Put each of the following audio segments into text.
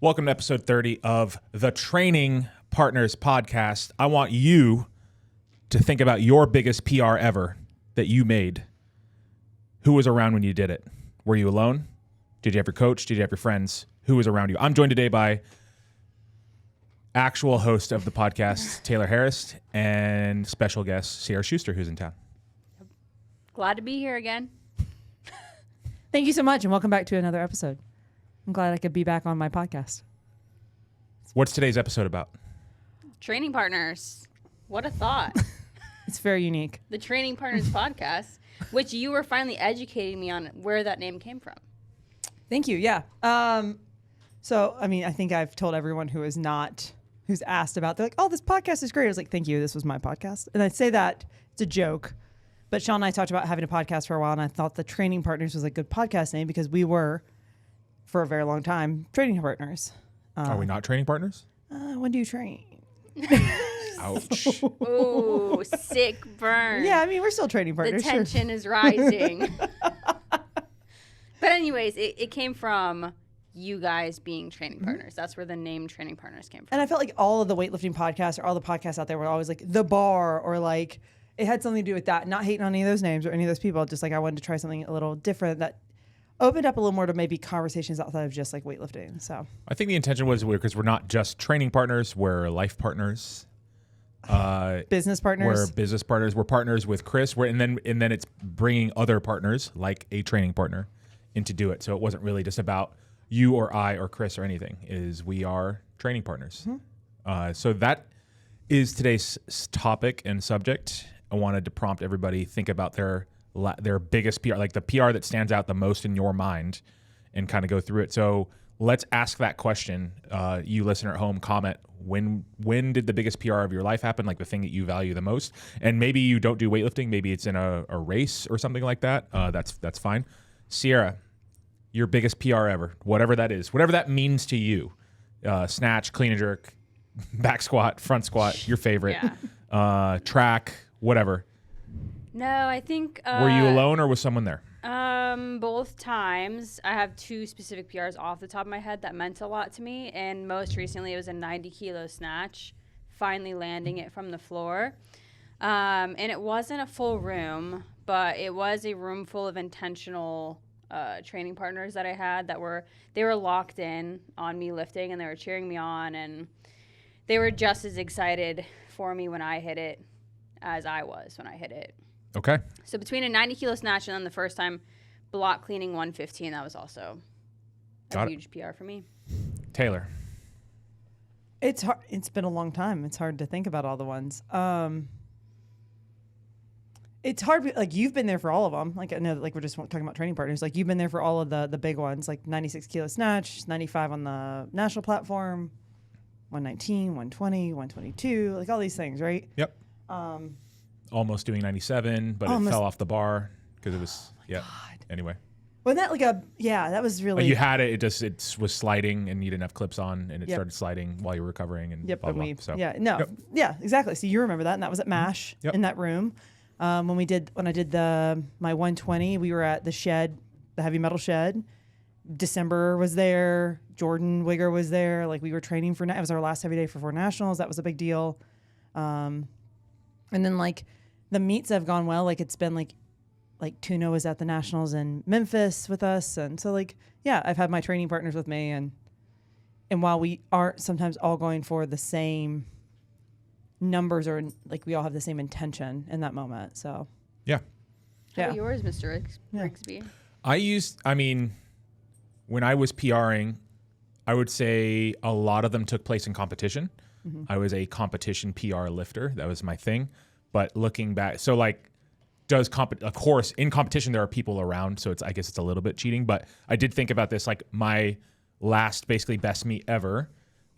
Welcome to episode 30 of the Training Partners Podcast. I want you to think about your biggest PR ever that you made. Who was around when you did it? Were you alone? Did you have your coach? Did you have your friends? Who was around you? I'm joined today by actual host of the podcast, Tayler Harris, and special guest, Siera Schuster, who's in town. Glad to be here again. Thank you so much, and welcome back to another episode. I'm glad I could be back on my podcast. What's today's episode about? Training partners. What a thought. It's very unique. The Training Partners Podcast, which you were finally educating me on where that name came from. Thank you. Yeah. So, I mean, I think I've told everyone who's asked about, they're like, oh, this podcast is great. I was like, thank you. This was my podcast. And I say that it's a joke, but Sean and I talked about having a podcast for a while, and I thought the Training Partners was a good podcast name because we were, for a very long time, training partners. Are we not training partners? When do you train? Ouch. Ooh, sick burn. Yeah, I mean, we're still training The partners. tension is rising. But anyways, it came from you guys being training partners. That's where the name Training Partners came from. And I felt like all of the weightlifting podcasts or all the podcasts out there were always like The Bar or like it had something to do with that. Not hating on any of those names or any of those people. Just like I wanted to try something a little different that opened up a little more to maybe conversations outside of just like weightlifting. So I think the intention was because we're not just training partners, we're life partners. business partners. We're business partners. We're partners with Chris. And then it's bringing other partners like a training partner in to do it. So it wasn't really just about you or I or Chris or anything. We are training partners. Mm-hmm. So that is today's topic and subject. I wanted to prompt everybody think about their biggest PR, like the PR that stands out the most in your mind, and kind of go through it. So let's ask that question. You listener at home, comment when did the biggest PR of your life happen? Like the thing that you value the most. And maybe you don't do weightlifting. Maybe it's in a race or something like that. That's fine. Siera, your biggest PR ever, whatever that is, whatever that means to you. Snatch, clean and jerk, back squat, front squat, your favorite. Yeah. Track, whatever. No, I think... Were you alone or was someone there? Both times. I have two specific PRs off the top of my head that meant a lot to me, and most recently it was a 90-kilo snatch, finally landing it from the floor. And it wasn't a full room, but it was a room full of intentional training partners that I had they were locked in on me lifting, and they were cheering me on, and they were just as excited for me when I hit it as I was when I hit it. Okay. So between a 90-kilo snatch and then the first time block cleaning 115, that was also a huge PR for me. Tayler. It's hard. It's been a long time. It's hard to think about all the ones. It's hard. Like you've been there for all of them. Like I know, like we're just talking about training partners. Like you've been there for all of the big ones. Like 96-kilo snatch, 95 on the national platform, 119, 120, 122. Like all these things, right? Yep. Almost doing 97, but it fell off the bar because it was, anyway. Wasn't that like that was really. Like you had it, it was sliding and you didn't have clips on and it started sliding while you were recovering and blah, blah, blah. Yeah, exactly. So you remember that, and that was at MASH in that room. When I did my 120, we were at the shed, the heavy metal shed. December was there. Jordan Wigger was there. Like we were training it was our last heavy day for 4 nationals. That was a big deal. And then like the meets have gone well. Like it's been like Tuno was at the nationals in Memphis with us. And so like, yeah, I've had my training partners with me. And while we aren't sometimes all going for the same numbers or like we all have the same intention in that moment. So yeah. How about yours, Mr. Rigsby? When I was PRing, I would say a lot of them took place in competition. Mm-hmm. I was a competition PR lifter. That was my thing. But looking back, so like, of course, in competition, there are people around. So I guess it's a little bit cheating. But I did think about this, like my last, basically best meet ever.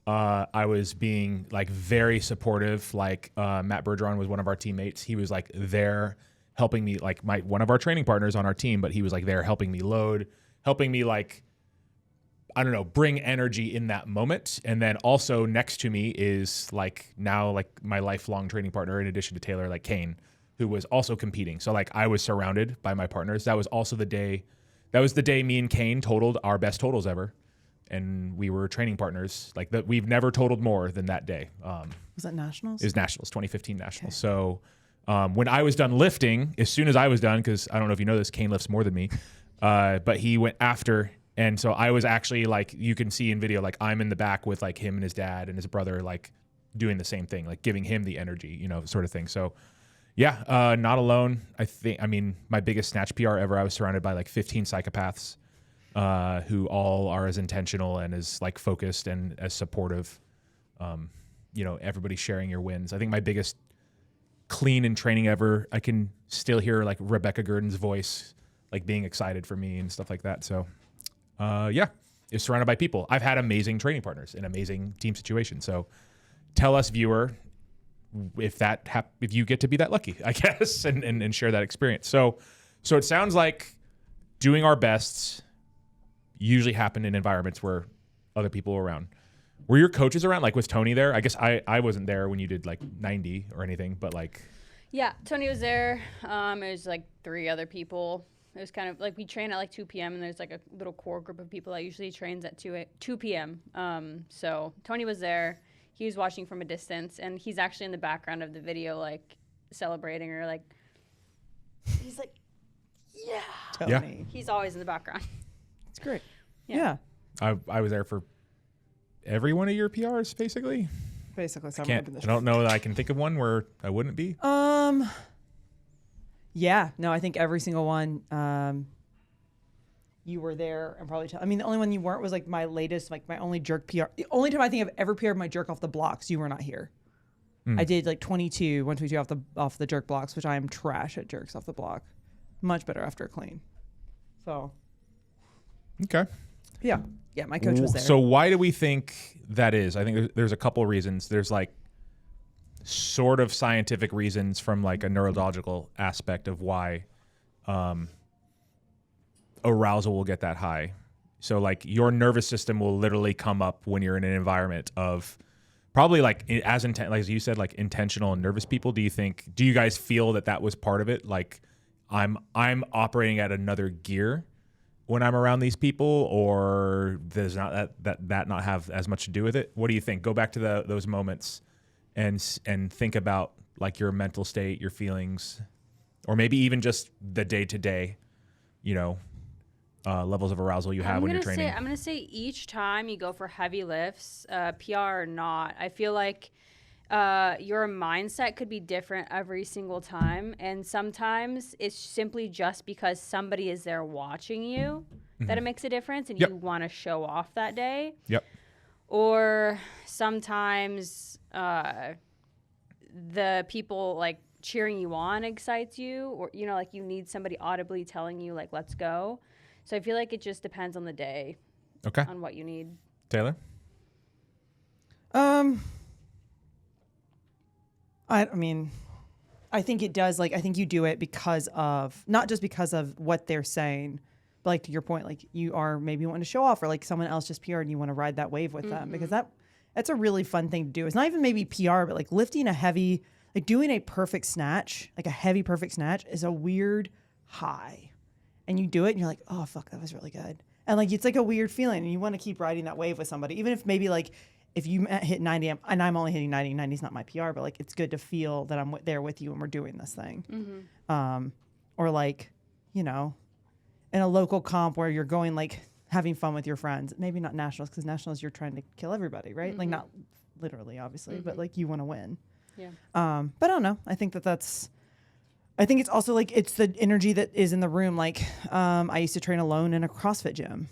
I was being like very supportive. Like Matt Bergeron was one of our teammates. He was like there helping me, like one of our training partners on our team, but he was like there helping me load, helping me like, I don't know, bring energy in that moment. And then also next to me is like now like my lifelong training partner, in addition to Tayler, like Kane, who was also competing. So like I was surrounded by my partners. That was also the day me and Kane totaled our best totals ever. and we were training partners. Like that, we've never totaled more than that day. Was that nationals? It was nationals, 2015 nationals. Okay. So when I was done lifting, as soon as I was done, because I don't know if you know this, Kane lifts more than me, but he went after. And so I was actually like, you can see in video, like I'm in the back with like him and his dad and his brother, like doing the same thing, like giving him the energy, you know, sort of thing. So yeah, not alone. I mean, my biggest snatch PR ever, I was surrounded by like 15 psychopaths who all are as intentional and as like focused and as supportive. You know, everybody sharing your wins. I think my biggest clean in training ever, I can still hear like Rebecca Gurdon's voice, like being excited for me and stuff like that. So yeah, is surrounded by people. I've had amazing training partners in amazing team situations. So tell us, viewer, if you get to be that lucky, I guess, and share that experience. So it sounds like doing our best usually happen in environments where other people are around. Were your coaches around? Like, was Tony there? I guess I wasn't there when you did like 90 or anything, but like. Yeah, Tony was there. It was like 3 other people. It was kind of like we train at like 2 p.m. and there's like a little core group of people that usually trains at 2 p.m. So Tony was there. He was watching from a distance, and he's actually in the background of the video, like celebrating or like. He's like, yeah. Tony. Yeah. He's always in the background. It's great. Yeah. I was there for every one of your PRs, basically. Basically, I don't know that I can think of one where I wouldn't be. Yeah, no, I think every single one. You were there and probably. I mean, the only one you weren't was like my latest, like my only jerk PR. The only time I think I've ever PR'd my jerk off the blocks, you were not here. I did like 122 off the jerk blocks, which I am trash at jerks off the block. Much better after a clean. So. Okay. Yeah, my coach was there. So why do we think that is? I think there's a couple reasons. There's like sort of scientific reasons from like a neurological aspect of why arousal will get that high. So like your nervous system will literally come up when you're in an environment of probably like as you said, like intentional and nervous people. Do you guys feel that was part of it? Like I'm operating at another gear when I'm around these people, or does not that not have as much to do with it? What do you think? Go back to those moments and think about like your mental state, your feelings, or maybe even just the day-to-day, levels of arousal you have when you're training. I'm going to say each time you go for heavy lifts, PR or not, I feel like your mindset could be different every single time. And sometimes it's simply just because somebody is there watching you that it makes a difference and you want to show off that day. Yep. Or sometimes the people like cheering you on excites you, or, like you need somebody audibly telling you like, let's go. So I feel like it just depends on the day. Okay. On what you need. Tayler? I mean, I think it does. Like, I think you do it because of, not just because of what they're saying, but like to your point, like you are maybe wanting to show off, or like someone else just PR'd and you want to ride that wave with them, because that's a really fun thing to do. It's not even maybe PR, but like lifting a heavy, like doing a perfect snatch, like a heavy perfect snatch is a weird high. And you do it and you're like, oh, fuck, that was really good. And like, it's like a weird feeling and you want to keep riding that wave with somebody, even if maybe like, if you hit 90, and I'm only hitting 90, 90 is not my PR, but like, it's good to feel that I'm there with you and we're doing this thing. Or like, in a local comp where you're going, like having fun with your friends, maybe not nationals, because nationals, you're trying to kill everybody, right? Like not literally, obviously, but like you want to win. Yeah. But I don't know. I think I think it's also like, it's the energy that is in the room. Like, I used to train alone in a CrossFit gym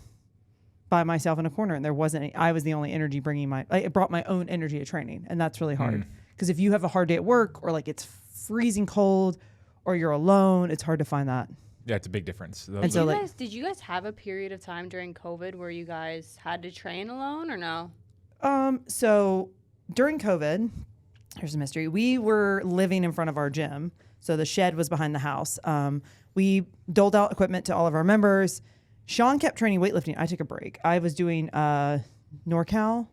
by myself in a corner, and I was the only energy it brought my own energy to training. And that's really hard. Because if you have a hard day at work, or like it's freezing cold, or you're alone, it's hard to find that. Yeah, it's a big difference. Did you guys have a period of time during COVID where you guys had to train alone or no? So during COVID, here's a mystery. We were living in front of our gym. So the shed was behind the house. We doled out equipment to all of our members. Sean kept training weightlifting. I took a break. I was doing NorCal,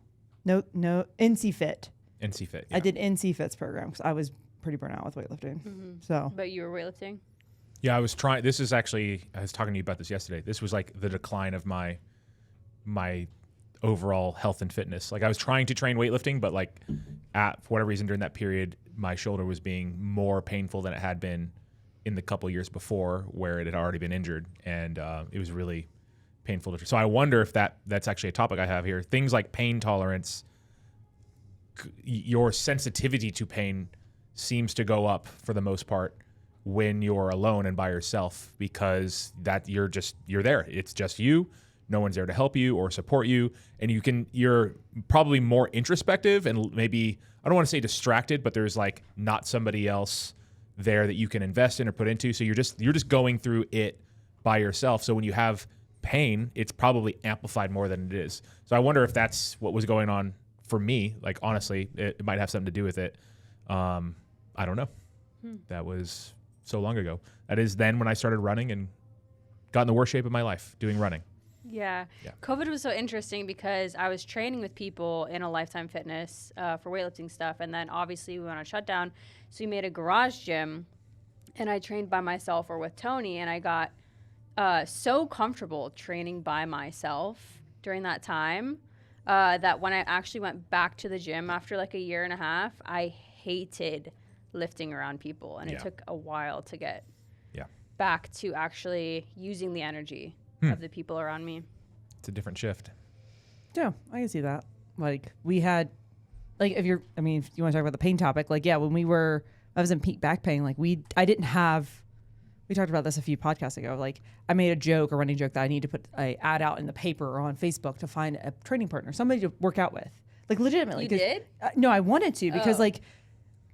NC Fit. NC Fit. Yeah. I did NC Fit's program because I was pretty burnt out with weightlifting. So. But you were weightlifting? Yeah, I was trying. This is actually, I was talking to you about this yesterday. This was like the decline of my overall health and fitness. Like I was trying to train weightlifting, but like for whatever reason during that period, my shoulder was being more painful than it had been in the couple years before, where it had already been injured, and it was really painful. So I wonder if that's actually a topic I have here. Things like pain tolerance, your sensitivity to pain seems to go up for the most part when you're alone and by yourself, because that you're there. It's just you. No one's there to help you or support you, and you're probably more introspective and maybe, I don't want to say distracted, but there's like not somebody else there that you can invest in or put into. So you're just going through it by yourself. So when you have pain, it's probably amplified more than it is. So I wonder if that's what was going on for me. Like honestly, it might have something to do with it. I don't know. That was so long ago. That is then when I started running and got in the worst shape of my life doing running. Yeah. COVID was so interesting because I was training with people in a Lifetime Fitness for weightlifting stuff. And then obviously we went on shutdown. So we made a garage gym and I trained by myself or with Tony. And I got so comfortable training by myself during that time that when I actually went back to the gym after like a year and a half, I hated lifting around people. And it took a while to get back to actually using the energy of the people around me. It's a different shift. Yeah, I can see that. Like we had, like if you want to talk about the pain topic, like when I was in peak back pain, like we talked about this a few podcasts ago. Like I made a running joke that I need to put an ad out in the paper or on Facebook to find a training partner, somebody to work out with. Like legitimately. You did? No, I wanted to because like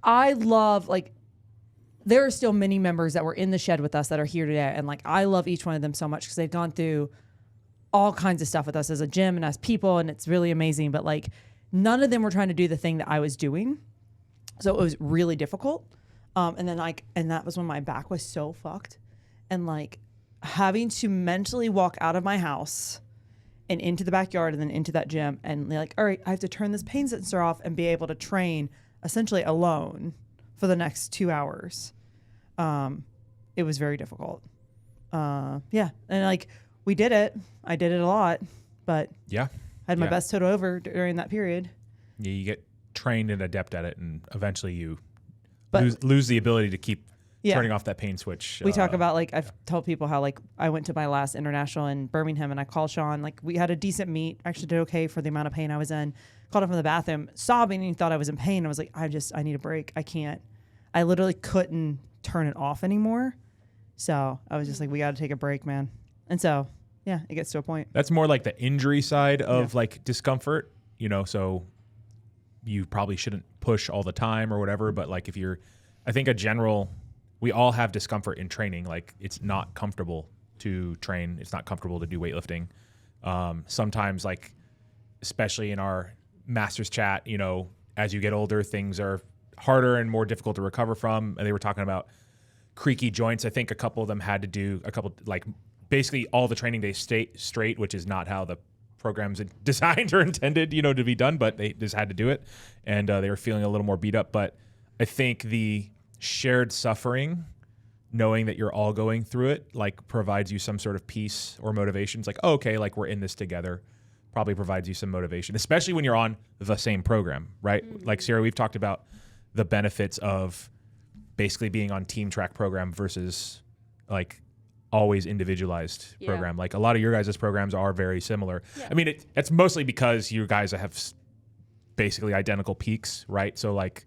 I love like, there are still many members that were in the shed with us that are here today. And like, I love each one of them so much because they've gone through all kinds of stuff with us as a gym and as people. And it's really amazing. But like, none of them were trying to do the thing that I was doing. So it was really difficult. And that was when my back was so fucked. And like having to mentally walk out of my house and into the backyard and then into that gym. And like, all right, I have to turn this pain sensor off and be able to train essentially alone for the next 2 hours. It was very difficult. And like we did it. I did it a lot, but I had my best total over during that period. Yeah, you get trained and adept at it, and eventually you lose the ability to keep turning off that pain switch. We talk about like I've told people how like I went to my last international in Birmingham and I called Sean. Like we had a decent meet. Actually did okay for the amount of pain I was in. Called him from the bathroom, sobbing, and he thought I was in pain. I was like, I need a break. I can't. I literally couldn't turn it off anymore. So I was just like, we got to take a break, man. And so, it gets to a point. That's more like the injury side of like discomfort, so you probably shouldn't push all the time or whatever. But like I think we all have discomfort in training. Like it's not comfortable to train. It's not comfortable to do weightlifting. Sometimes like, especially in our master's chat, as you get older, things are harder and more difficult to recover from. And they were talking about creaky joints. I think a couple of them had to do basically all the training days straight, which is not how the program's designed or intended, to be done, but they just had to do it. And they were feeling a little more beat up. But I think the shared suffering, knowing that you're all going through it, like provides you some sort of peace or motivation. It's like, oh, okay, like we're in this together. Probably provides you some motivation, especially when you're on the same program, right? Mm-hmm. Like Siera, we've talked about the benefits of basically being on team track program versus like always individualized program. Like a lot of your guys' programs are very similar. Yeah. I mean, it's mostly because you guys have basically identical peaks, right? So like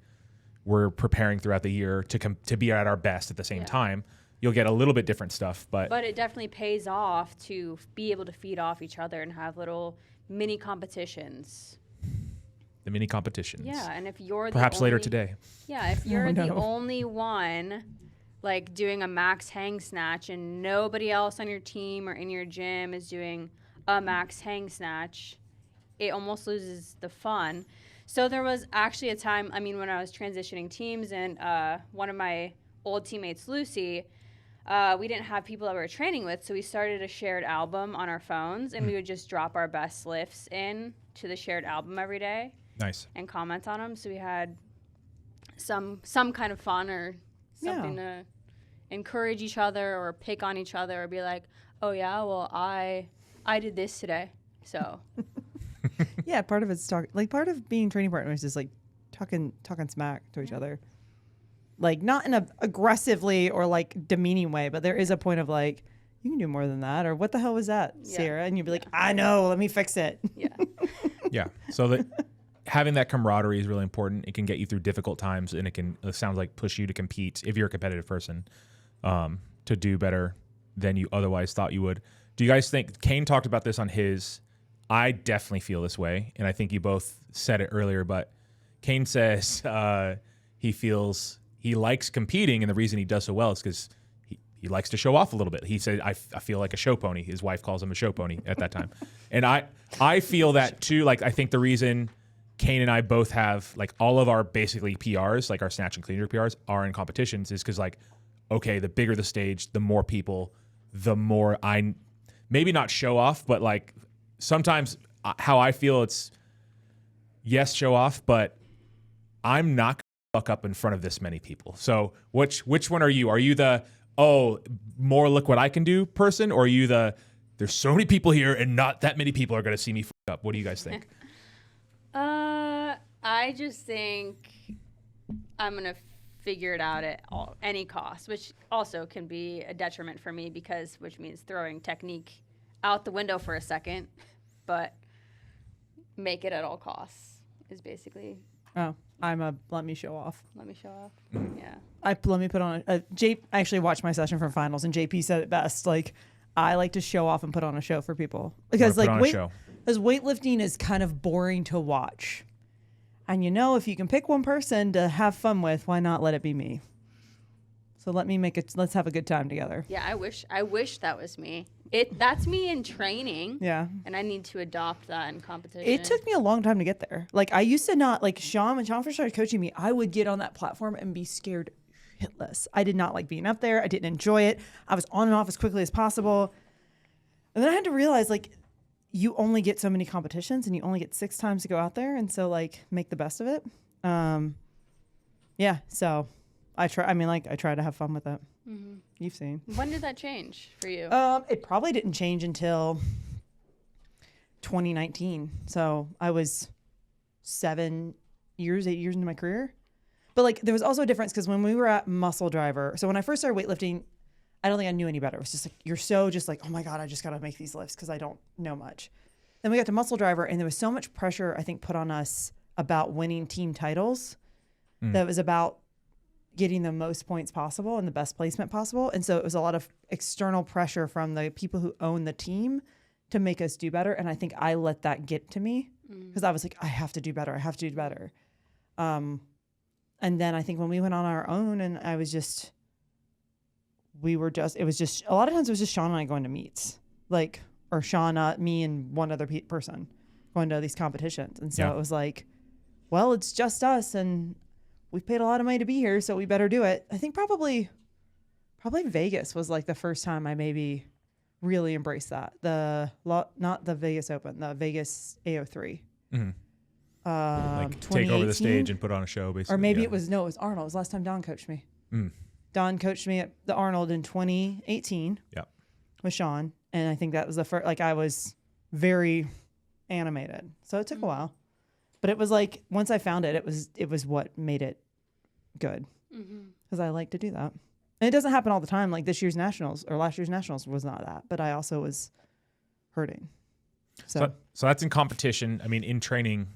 we're preparing throughout the year to be at our best at the same time. You'll get a little bit different stuff, but it definitely pays off to be able to feed off each other and have little mini competitions. The mini competitions. Yeah, and if you're perhaps later today. Yeah, if you're the only one like doing a max hang snatch and nobody else on your team or in your gym is doing a max hang snatch, it almost loses the fun. So there was actually a time, when I was transitioning teams and one of my old teammates, Lucy, we didn't have people that we were training with, so we started a shared album on our phones, and we would just drop our best lifts in to the shared album every day. Nice. And comment on them, so we had some kind of fun or something to encourage each other or pick on each other or be like, oh yeah, well I did this today, so Yeah, part of it's part of being training partners is like talking smack to each other. Like not in a aggressively or like demeaning way, but there is a point of like, you can do more than that, or what the hell was that, Siera? And you'd be like, I know, let me fix it. Yeah. Yeah. So that having that camaraderie is really important. It can get you through difficult times, and it sounds like push you to compete if you're a competitive person, to do better than you otherwise thought you would. Do you guys think, Kane talked about this on his, I definitely feel this way, and I think you both said it earlier, but Kane says he likes competing, and the reason he does so well is because he likes to show off a little bit. He said, I feel like a show pony. His wife calls him a show pony at that time. And I feel that too. Like, I think the reason Kane and I both have, like, all of our basically PRs, like our snatch and clean jerk PRs, are in competitions is because, like, okay, the bigger the stage, the more people, the more I, maybe not show off, but like sometimes how I feel it's, yes, show off, but I'm not going to fuck up in front of this many people. So which one are you? Are you the, more look what I can do person? Or are you the, there's so many people here and not that many people are going to see me fuck up? What do you guys think? I just think I'm going to figure it out at any cost, which also can be a detriment for me which means throwing technique out the window for a second, but make it at all costs is basically. Oh, let me show off. Let me show off. Yeah. Let me put on I actually watched my session from finals, and JP said it best. Like, I like to show off and put on a show for people because weightlifting is kind of boring to watch. And if you can pick one person to have fun with, why not let it be me? So let's have a good time together. Yeah, I wish that was me. That's me in training. Yeah. And I need to adopt that in competition. It took me a long time to get there. Like, I used to not, like, when Sean first started coaching me, I would get on that platform and be scared shitless. I did not like being up there. I didn't enjoy it. I was on and off as quickly as possible. And then I had to realize, like, you only get so many competitions and you only get 6 times to go out there. And so, like, make the best of it. Yeah. So I try to have fun with it. Mm-hmm. You've seen. When did that change for you? It probably didn't change until 2019. So I was 8 years into my career. But, like, there was also a difference because when we were at Muscle Driver, so when I first started weightlifting, I don't think I knew any better. It was just like, you're so just like, oh my God, I just got to make these lifts because I don't know much. Then we got to Muscle Driver, and there was so much pressure, I think, put on us about winning team titles that was about getting the most points possible and the best placement possible. And so it was a lot of external pressure from the people who own the team to make us do better. And I think I let that get to me because I was like, I have to do better. I have to do better. And then I think when we went on our own, and it was just a lot of times it was just Sean and I going to meets, like, or Sean, me and one other person going to these competitions. And so it was like, well, it's just us and we've paid a lot of money to be here, so we better do it. I think probably Vegas was like the first time I maybe really embraced that. Not the Vegas Open, the Vegas AO3. Mm-hmm. Like take over the stage and put on a show, basically. Or maybe it was Arnold. It was the last time Don coached me. Don coached me at the Arnold in 2018 with Sean. And I think that was the first, like, I was very animated. So it took a while. But it was like, once I found it, it was what made it good. Because I like to do that. And it doesn't happen all the time. Like this year's Nationals or last year's Nationals was not that. But I also was hurting. So that's in competition. I mean, in training,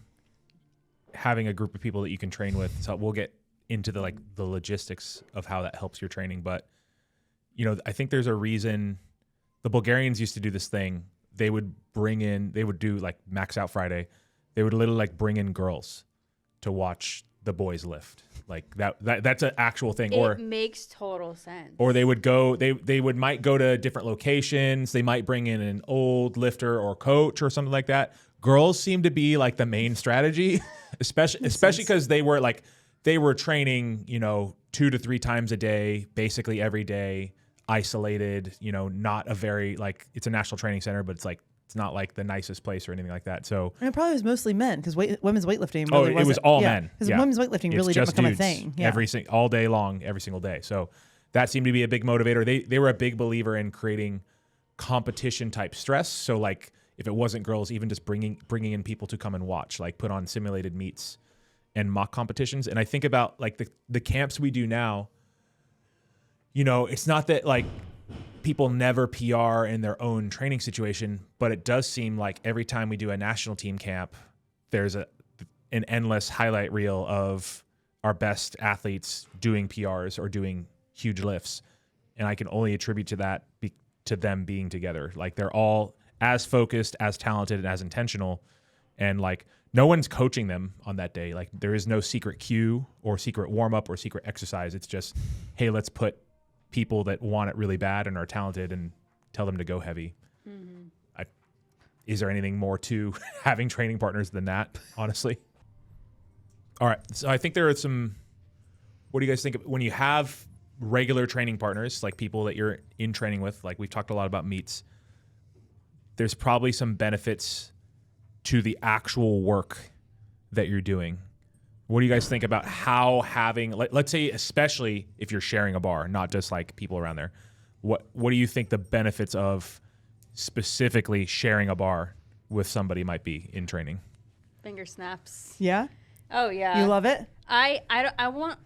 having a group of people that you can train with. So we'll get into the logistics of how that helps your training. But, I think there's a reason the Bulgarians used to do this thing. They would do like Max Out Friday. They would literally like bring in girls to watch the boys lift. Like that's an actual thing. It makes total sense. Or they would might go to different locations. They might bring in an old lifter or coach or something like that. Girls seem to be like the main strategy, especially because they were training, 2 to 3 times a day, basically every day, isolated, not a very it's a national training center, but it's not like the nicest place or anything like that. So and it probably was mostly men because women's weightlifting. Really it was all men. Because women's weightlifting really didn't become a thing. Yeah. All day long, every single day. So that seemed to be a big motivator. They were a big believer in creating competition type stress. So like if it wasn't girls, even just bringing in people to come and watch, like put on simulated meets and mock competitions. And I think about like the camps we do now, it's not that like people never PR in their own training situation, but it does seem like every time we do a national team camp, there's an endless highlight reel of our best athletes doing PRs or doing huge lifts. And I can only attribute to that to them being together. Like they're all as focused, as talented, and as intentional. And like no one's coaching them on that day. Like there is no secret cue or secret warm up or secret exercise. It's just, hey, let's put people that want it really bad and are talented and tell them to go heavy. Mm-hmm. Is there anything more to having training partners than that, honestly? All right. So I think there are some, what do you guys think of when you have regular training partners, like people that you're in training with, like we've talked a lot about meets, there's probably some benefits to the actual work that you're doing. What do you guys think about how having, let's say, especially if you're sharing a bar, not just like people around there, what do you think the benefits of specifically sharing a bar with somebody might be in training? Finger snaps. Yeah. Oh yeah. You love it? I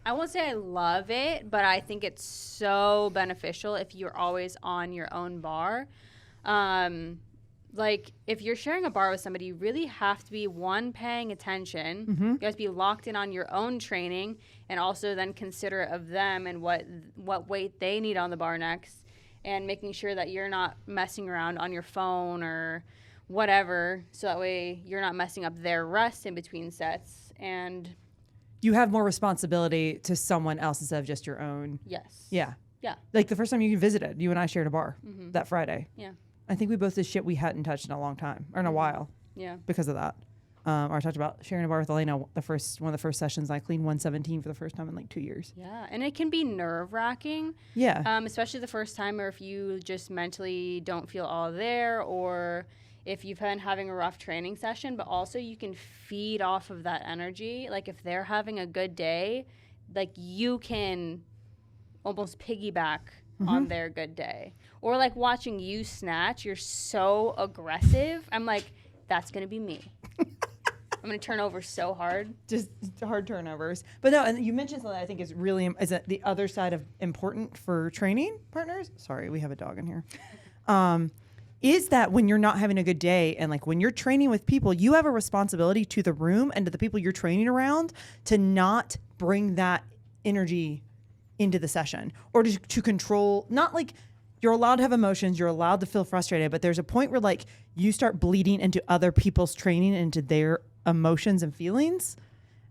won't say I love it, but I think it's so beneficial if you're always on your own bar. Like if you're sharing a bar with somebody, you really have to be paying attention. Mm-hmm. You have to be locked in on your own training, and also then considerate of them and what weight they need on the bar next, and making sure that you're not messing around on your phone or whatever, so that way you're not messing up their rest in between sets. And you have more responsibility to someone else instead of just your own. Yes. Yeah. Yeah. Like the first time you visited, you and I shared a bar that Friday. Yeah. I think we both did shit we hadn't touched in a long time or in a while. Yeah. Because of that. Or I talked about sharing a bar with Elena. One of the first sessions, I cleaned 117 for the first time in like 2 years. Yeah, and it can be nerve-wracking. Yeah. Especially the first time, or if you just mentally don't feel all there, or if you've been having a rough training session. But also, you can feed off of that energy. Like if they're having a good day, like you can almost piggyback on their good day. Or like watching you snatch, you're so aggressive. I'm like, that's gonna be me. I'm going to turn over so hard. Just hard turnovers. But no, and you mentioned something I think is really, is that the other side of important for training partners? Sorry, we have a dog in here. Is that when you're not having a good day and like when you're training with people, you have a responsibility to the room and to the people you're training around to not bring that energy into the session or to control, not like you're allowed to have emotions, you're allowed to feel frustrated, but there's a point where like you start bleeding into other people's training, into their emotions and feelings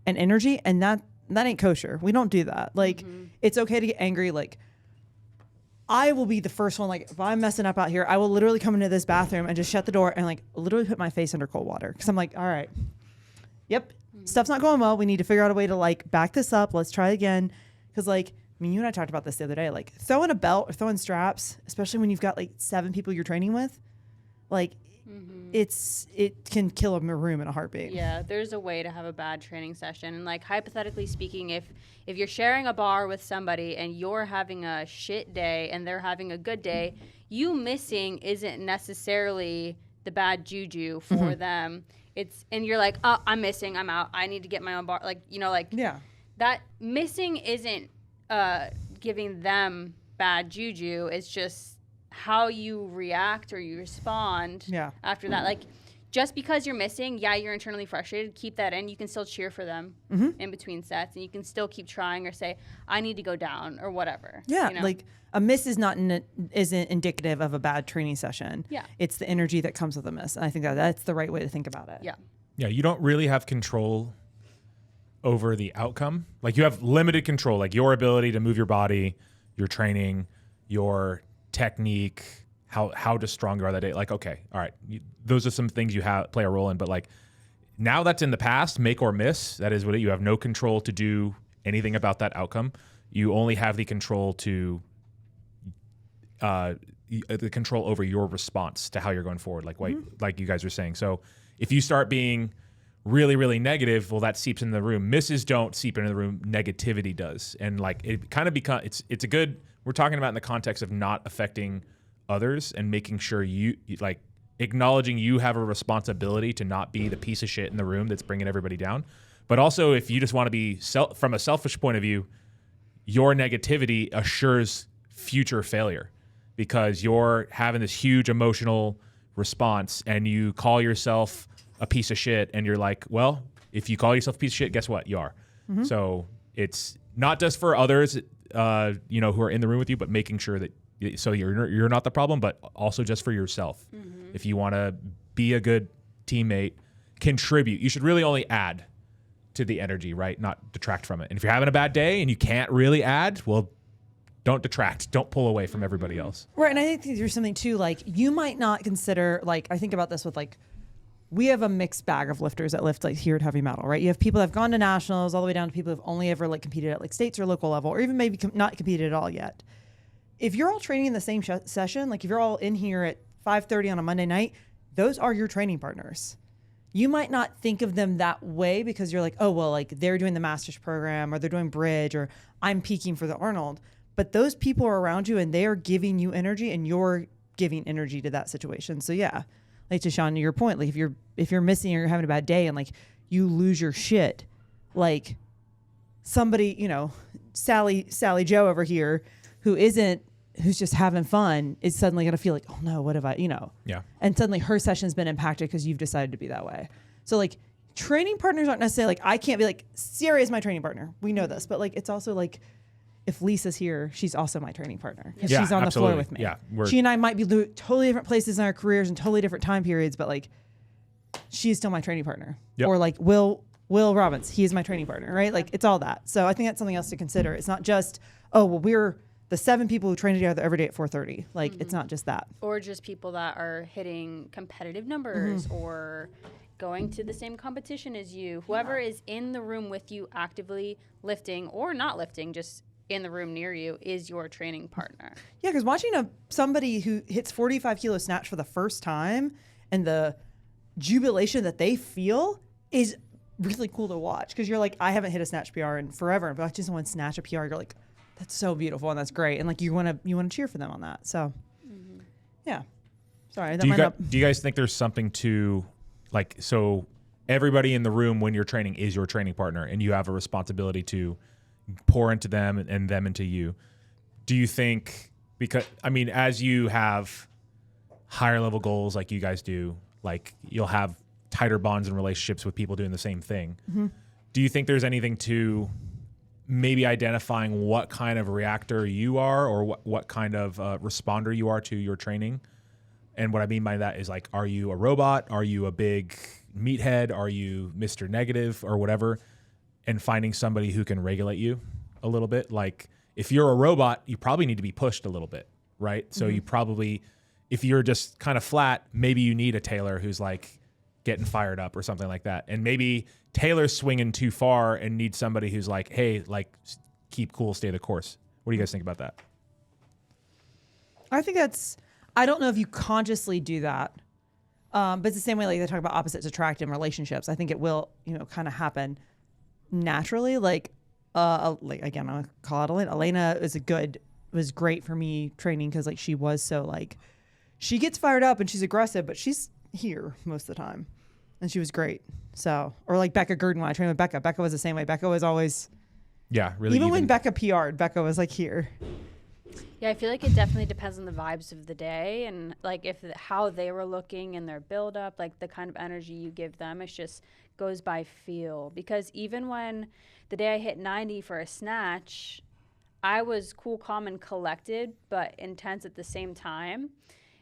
and energy, and that ain't kosher. We don't do that. Like it's okay to get angry. Like I will be the first one, like if I'm messing up out here, I will literally come into this bathroom and just shut the door and like literally put my face under cold water because I'm like, all right, yep, stuff's not going well. We need to figure out a way to like back this up. Let's try again. Because like, I mean, you and I talked about this the other day, like throwing a belt or throwing straps, especially when you've got like 7 people you're training with, like it can kill a room in a heartbeat. Yeah, there's a way to have a bad training session. And like hypothetically speaking, if you're sharing a bar with somebody and you're having a shit day and they're having a good day, you missing isn't necessarily the bad juju for them. And you're like, oh, I'm missing, I'm out, I need to get my own bar. Like, yeah, that missing isn't giving them bad juju. It's just how you react or you respond after that. Like, just because you're missing, you're internally frustrated, keep that in. You can still cheer for them in between sets, and you can still keep trying or say, I need to go down or whatever. Yeah, like a miss is isn't indicative of a bad training session. Yeah. It's the energy that comes with a miss. And I think that's the right way to think about it. Yeah. Yeah, you don't really have control over the outcome. Like you have limited control, like your ability to move your body, your training, your technique, how just strong you are that day. Like, okay, all right, those are some things you play a role in, but like now that's in the past, make or miss, that is what you have no control to do anything about that outcome. You only have the control to the control over your response to how you're going forward, like you guys are saying. So if you start being really, really negative, well, that seeps in the room. Misses don't seep into the room. Negativity does. And like it kind of becomes, it's a good, we're talking about in the context of not affecting others and making sure you like acknowledging you have a responsibility to not be the piece of shit in the room that's bringing everybody down. But also, if you just want to be from a selfish point of view, your negativity assures future failure because you're having this huge emotional response and you call yourself a piece of shit and you're like, well, if you call yourself a piece of shit, guess what? You are. Mm-hmm. So it's not just for others, who are in the room with you, but making sure that so you're not the problem, but also just for yourself. Mm-hmm. If you want to be a good teammate, contribute. You should really only add to the energy, right? Not detract from it. And if you're having a bad day and you can't really add, well, don't detract. Don't pull away from everybody else. Right. And I think there's something too, like you might not consider, like I think about this with like, we have a mixed bag of lifters that lift like here at Heavy Metal, right? You have people that have gone to nationals all the way down to people who've only ever like competed at like states or local level, or even maybe not competed at all yet. If you're all training in the same session, like if you're all in here at 5:30 on a Monday night, those are your training partners. You might not think of them that way because you're like, oh, well, like they're doing the master's program or they're doing bridge or I'm peaking for the Arnold. But those people are around you and they are giving you energy and you're giving energy to that situation. So yeah, like to Sean, to your point, like if you're missing or you're having a bad day and like you lose your shit, like somebody, Sally Joe over here who's just having fun is suddenly going to feel like, oh no, what have I, Yeah. And suddenly her session's been impacted because you've decided to be that way. So like training partners aren't necessarily like, I can't be like, Siera is my training partner. We know this, but like, it's also like, if Lisa's here, she's also my training partner because she's on the floor with me. Yeah, she and I might be totally different places in our careers and totally different time periods, but like, she's still my training partner. Yep. Or like Will Robbins, he is my training partner, right? Like it's all that. So I think that's something else to consider. It's not just, oh, well, we're the 7 people who train together every day at 4:30. Like it's not just that. Or just people that are hitting competitive numbers or going to the same competition as you. Whoever is in the room with you actively lifting or not lifting, just in the room near you is your training partner. Yeah, because watching somebody who hits 45 kilo snatch for the first time and the jubilation that they feel is really cool to watch. Because you're like, I haven't hit a snatch PR in forever, but watching someone snatch a PR, you're like, that's so beautiful and that's great, and like you want to cheer for them on that. So, yeah. Sorry, that do you guys think there's something to like so everybody in the room when you're training is your training partner, and you have a responsibility to pour into them and them into you? Do you think because as you have higher level goals like you guys do, like you'll have tighter bonds and relationships with people doing the same thing. Mm-hmm. Do you think there's anything to maybe identifying what kind of reactor you are or what kind of responder you are to your training? And what I mean by that is like, are you a robot? Are you a big meathead? Are you Mr. Negative or whatever? And finding somebody who can regulate you a little bit. Like if you're a robot, you probably need to be pushed a little bit, right? So you probably, if you're just kind of flat, maybe you need a Tayler who's like getting fired up or something like that. And maybe Taylor's swinging too far and needs somebody who's like, hey, like keep cool, stay the course. What do you guys think about that? I think I don't know if you consciously do that. But it's the same way like they talk about opposites attract in relationships. I think it will, kind of happen naturally. Like again, I'll call out Elena. Elena was great for me training because like she was so like, she gets fired up and she's aggressive, but she's here most of the time. And she was great. So, or like Becca Gurdon when I trained with Becca. Becca was the same way. Becca was always, really. Even when Becca PR'd, Becca was like here. Yeah, I feel like it definitely depends on the vibes of the day and like how they were looking and their build up, like the kind of energy you give them. It just goes by feel. Because even when the day I hit 90 for a snatch, I was cool, calm, and collected, but intense at the same time.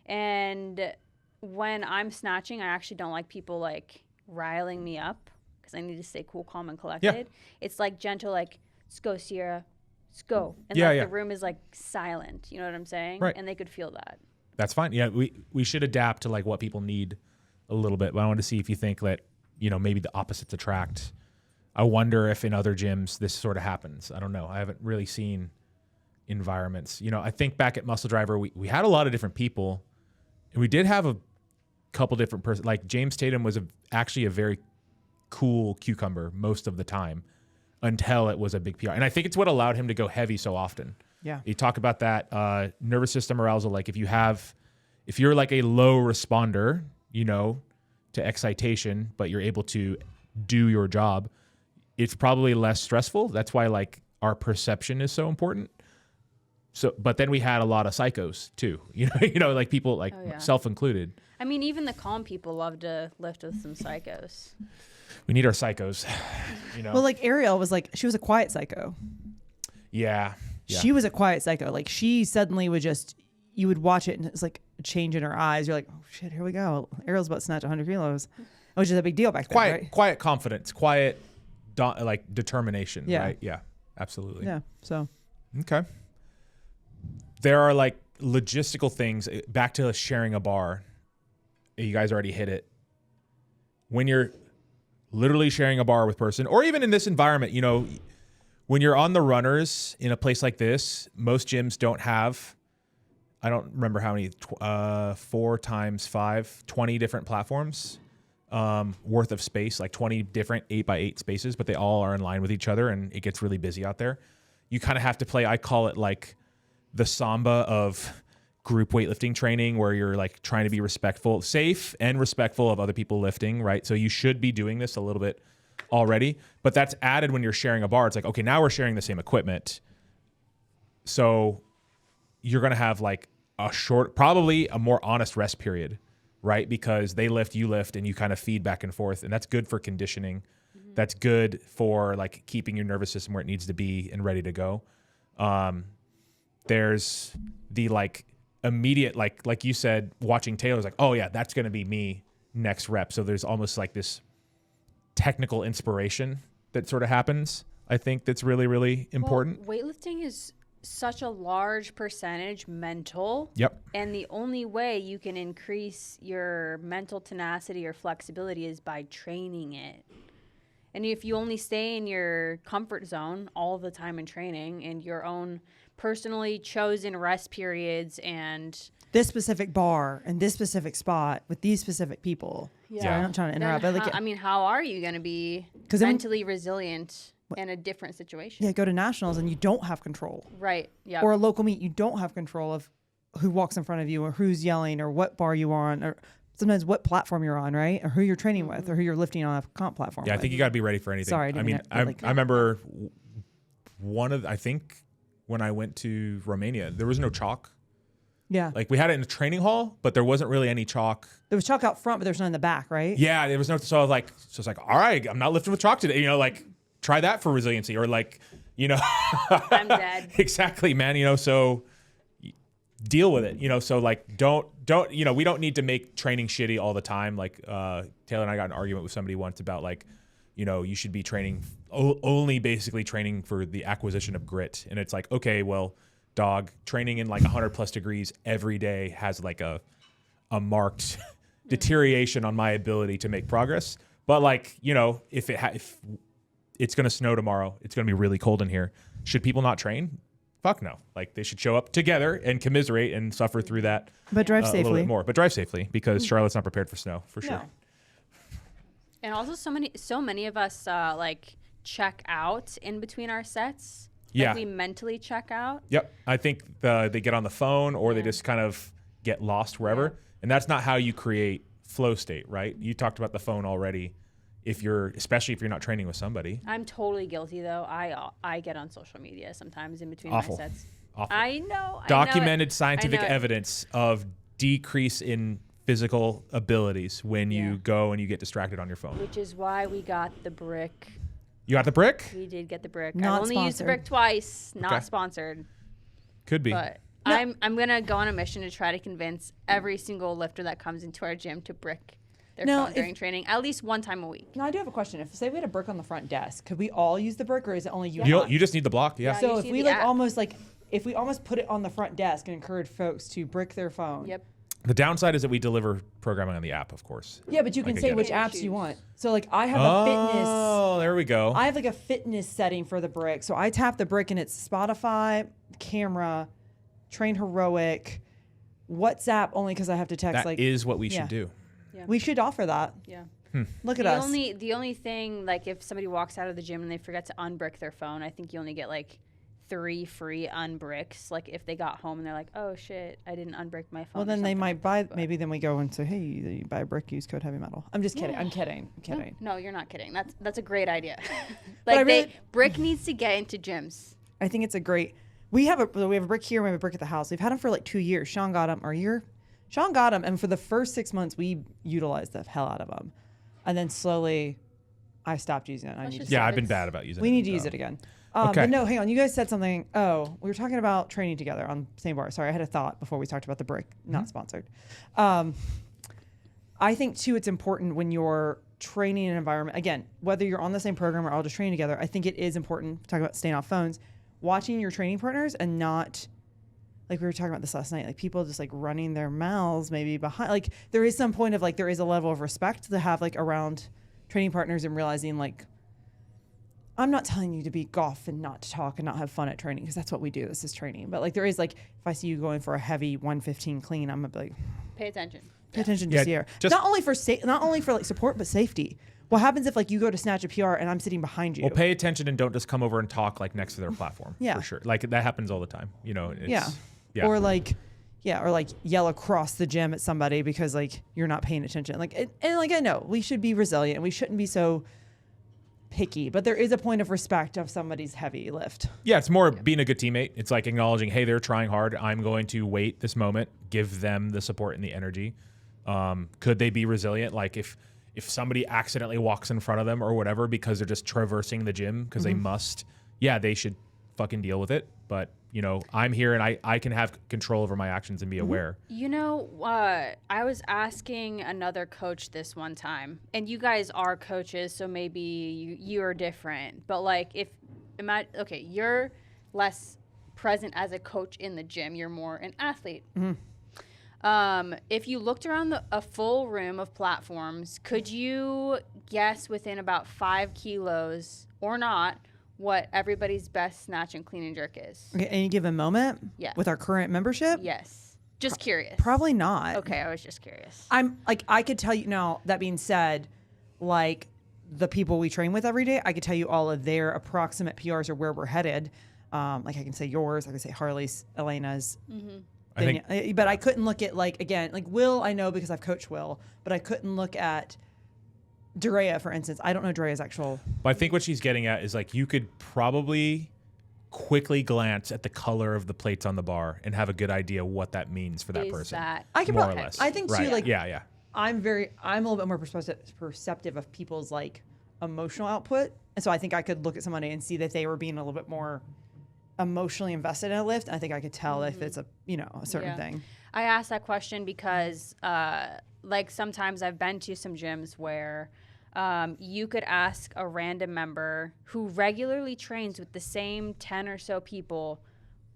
And when I'm snatching, I actually don't like people like riling me up because I need to stay cool, calm, and collected. Yeah. It's like gentle, like, let's go, Siera. Let's go. And the room is like silent. You know what I'm saying? Right. And they could feel that. That's fine. Yeah, we should adapt to like what people need a little bit. But I want to see if you think that, maybe the opposites attract. I wonder if in other gyms this sort of happens. I don't know. I haven't really seen environments. I think back at Muscle Driver, we had a lot of different people. And we did have a couple different persons. Like James Tatum was actually a very cool cucumber most of the time until it was a big PR. And I think it's what allowed him to go heavy so often. Yeah. You talk about that nervous system arousal. Like if you have If you're like a low responder, to excitation, but you're able to do your job, it's probably less stressful. That's why like our perception is so important. So, but then we had a lot of psychos too, like people like self included. I mean, even the calm people love to lift with some psychos. We need our psychos, Well, like Ariel was like, she was a quiet psycho. Yeah. She was a quiet psycho. Like she suddenly would you would watch it and it's like a change in her eyes. You're like, oh shit, here we go. Ariel's about to snatch 100 kilos, which is a big deal back then, right? Quiet confidence, quiet, like determination, right? Yeah, absolutely. Yeah. So. Okay. There are like logistical things. Back to sharing a bar. You guys already hit it. When you're literally sharing a bar with person, or even in this environment, when you're on the runners in a place like this, most gyms don't have, I don't remember how many, 4 times 5, 20 different platforms worth of space, like 20 different 8x8 spaces, but they all are in line with each other and it gets really busy out there. You kind of have to play, I call it like the samba of group weightlifting training, where you're like trying to be respectful, safe and respectful of other people lifting, right? So you should be doing this a little bit already, but that's added when you're sharing a bar. It's like, okay, now we're sharing the same equipment. So you're going to have like probably a more honest rest period, right? Because they lift, you lift, and you kind of feed back and forth. And that's good for conditioning. Mm-hmm. That's good for like keeping your nervous system where it needs to be and ready to go. There's the like immediate, like you said, watching Taylor's like, oh yeah, that's going to be me next rep. So there's almost like this technical inspiration that sort of happens. I think that's really, really important. Well, weightlifting is such a large percentage mental. Yep. And the only way you can increase your mental tenacity or flexibility is by training it. And if you only stay in your comfort zone all the time in training and your own personally chosen rest periods and this specific bar and this specific spot with these specific people. Yeah. Sorry, I'm not trying to interrupt. But how are you going to be mentally resilient in a different situation? Yeah, go to nationals and you don't have control. Right. Yeah. Or a local meet, you don't have control of who walks in front of you or who's yelling or what bar you are on or sometimes what platform you're on, right? Or who you're training with or who you're lifting on a comp platform. Yeah, with. I think you got to be ready for anything. Sorry, I remember I think when I went to Romania, there was no chalk. Yeah. Like we had it in the training hall, but there wasn't really any chalk. There was chalk out front, but there's none in the back, right? Yeah, there was no. So I was like, all right, I'm not lifting with chalk today. Like try that for resiliency, or like, I'm dead. Exactly, man. So deal with it. So like, don't. We don't need to make training shitty all the time. Like Taylor and I got an argument with somebody once about like, you should be training only basically training for the acquisition of grit, and it's like, okay, well. Dog, training in like 100 plus degrees every day has like a marked deterioration on my ability to make progress. But like, if it's going to snow tomorrow, it's going to be really cold in here. Should people not train? Fuck no. Like they should show up together and commiserate and suffer through that. But drive safely. A little bit more. But drive safely because Charlotte's not prepared for snow for sure. No. And also so many of us like check out in between our sets. Yeah. Like we mentally check out. Yep. I think they get on the phone or they just kind of get lost wherever. Yeah. And that's not how you create flow state, right? You talked about the phone already. Especially if you're not training with somebody. I'm totally guilty though. I get on social media sometimes in between Awful. my sets. Awful. I know. Documented scientific evidence of decrease in physical abilities when you go and you get distracted on your phone. Which is why we got the brick. You got the brick? We did get the brick. Not I've only used the brick twice. Not sponsored. Could be. But no. I'm gonna go on a mission to try to convince every single lifter that comes into our gym to brick their phone during training at least one time a week. Now I do have a question. If say we had a brick on the front desk, could we all use the brick or is it only you? You just need the block. Yeah. So if we if we almost put it on the front desk and encourage folks to brick their phone. Yep. The downside is that we deliver programming on the app, of course. Yeah, but you can say which apps you want. So like I have a fitness. Oh, there we go. I have like a fitness setting for the brick. So I tap the brick and it's Spotify, camera, Train Heroic, WhatsApp only because I have to text. That is what we should do. Yeah. We should offer that. Yeah. Look at us. The only thing, like if somebody walks out of the gym and they forget to unbrick their phone, I think you only get like 3 free unbricks. Like if they got home and they're like, oh shit, I didn't unbrick my phone. Well, then they might buy. Maybe then we go and say, hey, you buy a brick, use code heavy metal. I'm just kidding. I'm kidding. No, you're not kidding. That's a great idea. Like brick needs to get into gyms. I think it's a great. We have a brick here. We have a brick at the house. We've had them for like 2 years. Sean got them, and for the first 6 months, we utilized the hell out of them, and then slowly, I stopped using it. I've been bad about using it. We need to use it again. Okay. But no, hang on. You guys said something. Oh, we were talking about training together on the same bar. Sorry, I had a thought before we talked about the brick. Not sponsored. I think, too, it's important when you're training an environment. Again, whether you're on the same program or all just training together, I think it is important, talking about staying off phones, watching your training partners and not, like we were talking about this last night, like people just like running their mouths maybe behind. Like there is some point of like there is a level of respect to have like around training partners and realizing like, I'm not telling you to be golf and not to talk and not have fun at training because that's what we do. This is training. But like there is like, if I see you going for a heavy 115 clean, I'm gonna be like, pay attention. Pay attention to Siera. Not only for like support, but safety. What happens if like you go to snatch a PR and I'm sitting behind you? Well, pay attention and don't just come over and talk like next to their platform. Yeah, for sure. Like that happens all the time. You know. Yeah. Or like yell across the gym at somebody because like you're not paying attention. Like and like I know we should be resilient and we shouldn't be so picky, but there is a point of respect of somebody's heavy lift. Yeah, it's more being a good teammate. It's like acknowledging, hey, they're trying hard. I'm going to wait this moment, give them the support and the energy. Could they be resilient? Like if somebody accidentally walks in front of them or whatever because they're just traversing the gym because they must, they should fucking deal with it. But you know, I'm here and I can have control over my actions and be aware. You know, I was asking another coach this one time, and you guys are coaches, so maybe you are different. But like, you're less present as a coach in the gym. You're more an athlete. If you looked around a full room of platforms, could you guess within about 5 kilos or not what everybody's best snatch and clean and jerk is? Okay, any given moment? Yeah. With our current membership? Yes. Just curious. Probably not. Okay, I was just curious. I'm like, I could tell you now, that being said, like the people we train with every day, I could tell you all of their approximate PRs or where we're headed. Like I can say yours, I can say Harley's, Elena's. But I couldn't look at like, again, like Will, I know because I've coached Will, but I couldn't look at Drea, for instance. I don't know Drea's actual. But I think what she's getting at is like you could probably quickly glance at the color of the plates on the bar and have a good idea what that means for that person. I can more or less. I think too. Like I'm a little bit more perceptive of people's like emotional output, and so I think I could look at somebody and see that they were being a little bit more emotionally invested in a lift. And I think I could tell if it's a certain thing. I asked that question because like sometimes I've been to some gyms where you could ask a random member who regularly trains with the same 10 or so people,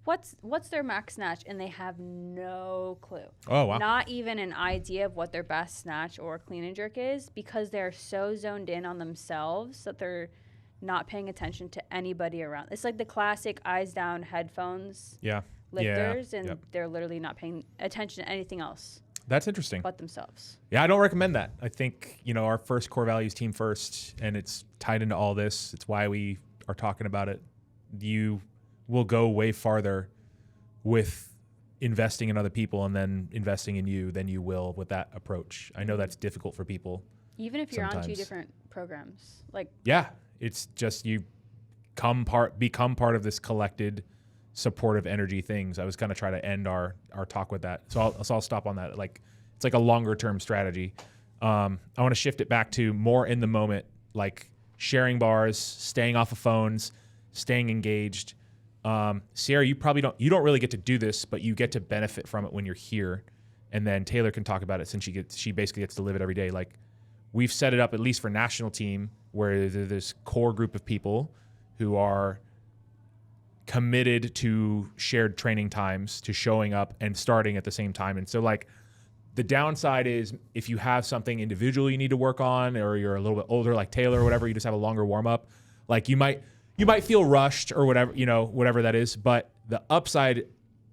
what's their max snatch, and they have no clue. Oh, wow. Not even an idea of what their best snatch or clean and jerk is, because they're so zoned in on themselves that they're not paying attention to anybody around. It's like the classic eyes down headphones lifters, and they're literally not paying attention to anything else. That's interesting. But themselves. Yeah, I don't recommend that. I think, our first core value is team first, and it's tied into all this. It's why we are talking about it. You will go way farther with investing in other people and then investing in you than you will with that approach. I know that's difficult for people. Even if you're on 2 different programs. It's just you become part of this collected supportive energy things. I was kind of trying to end our talk with that. So I'll stop on that. Like, it's like a longer term strategy. I want to shift it back to more in the moment, like sharing bars, staying off of phones, staying engaged. Siera, you don't really get to do this, but you get to benefit from it when you're here. And then Tayler can talk about it since she basically gets to live it every day. Like, we've set it up, at least for national team, where there's this core group of people who are committed to shared training times, to showing up and starting at the same time. And so like the downside is if you have something individual you need to work on, or you're a little bit older like Tayler or whatever, you just have a longer warm up, like you might feel rushed or whatever, whatever that is. But the upside,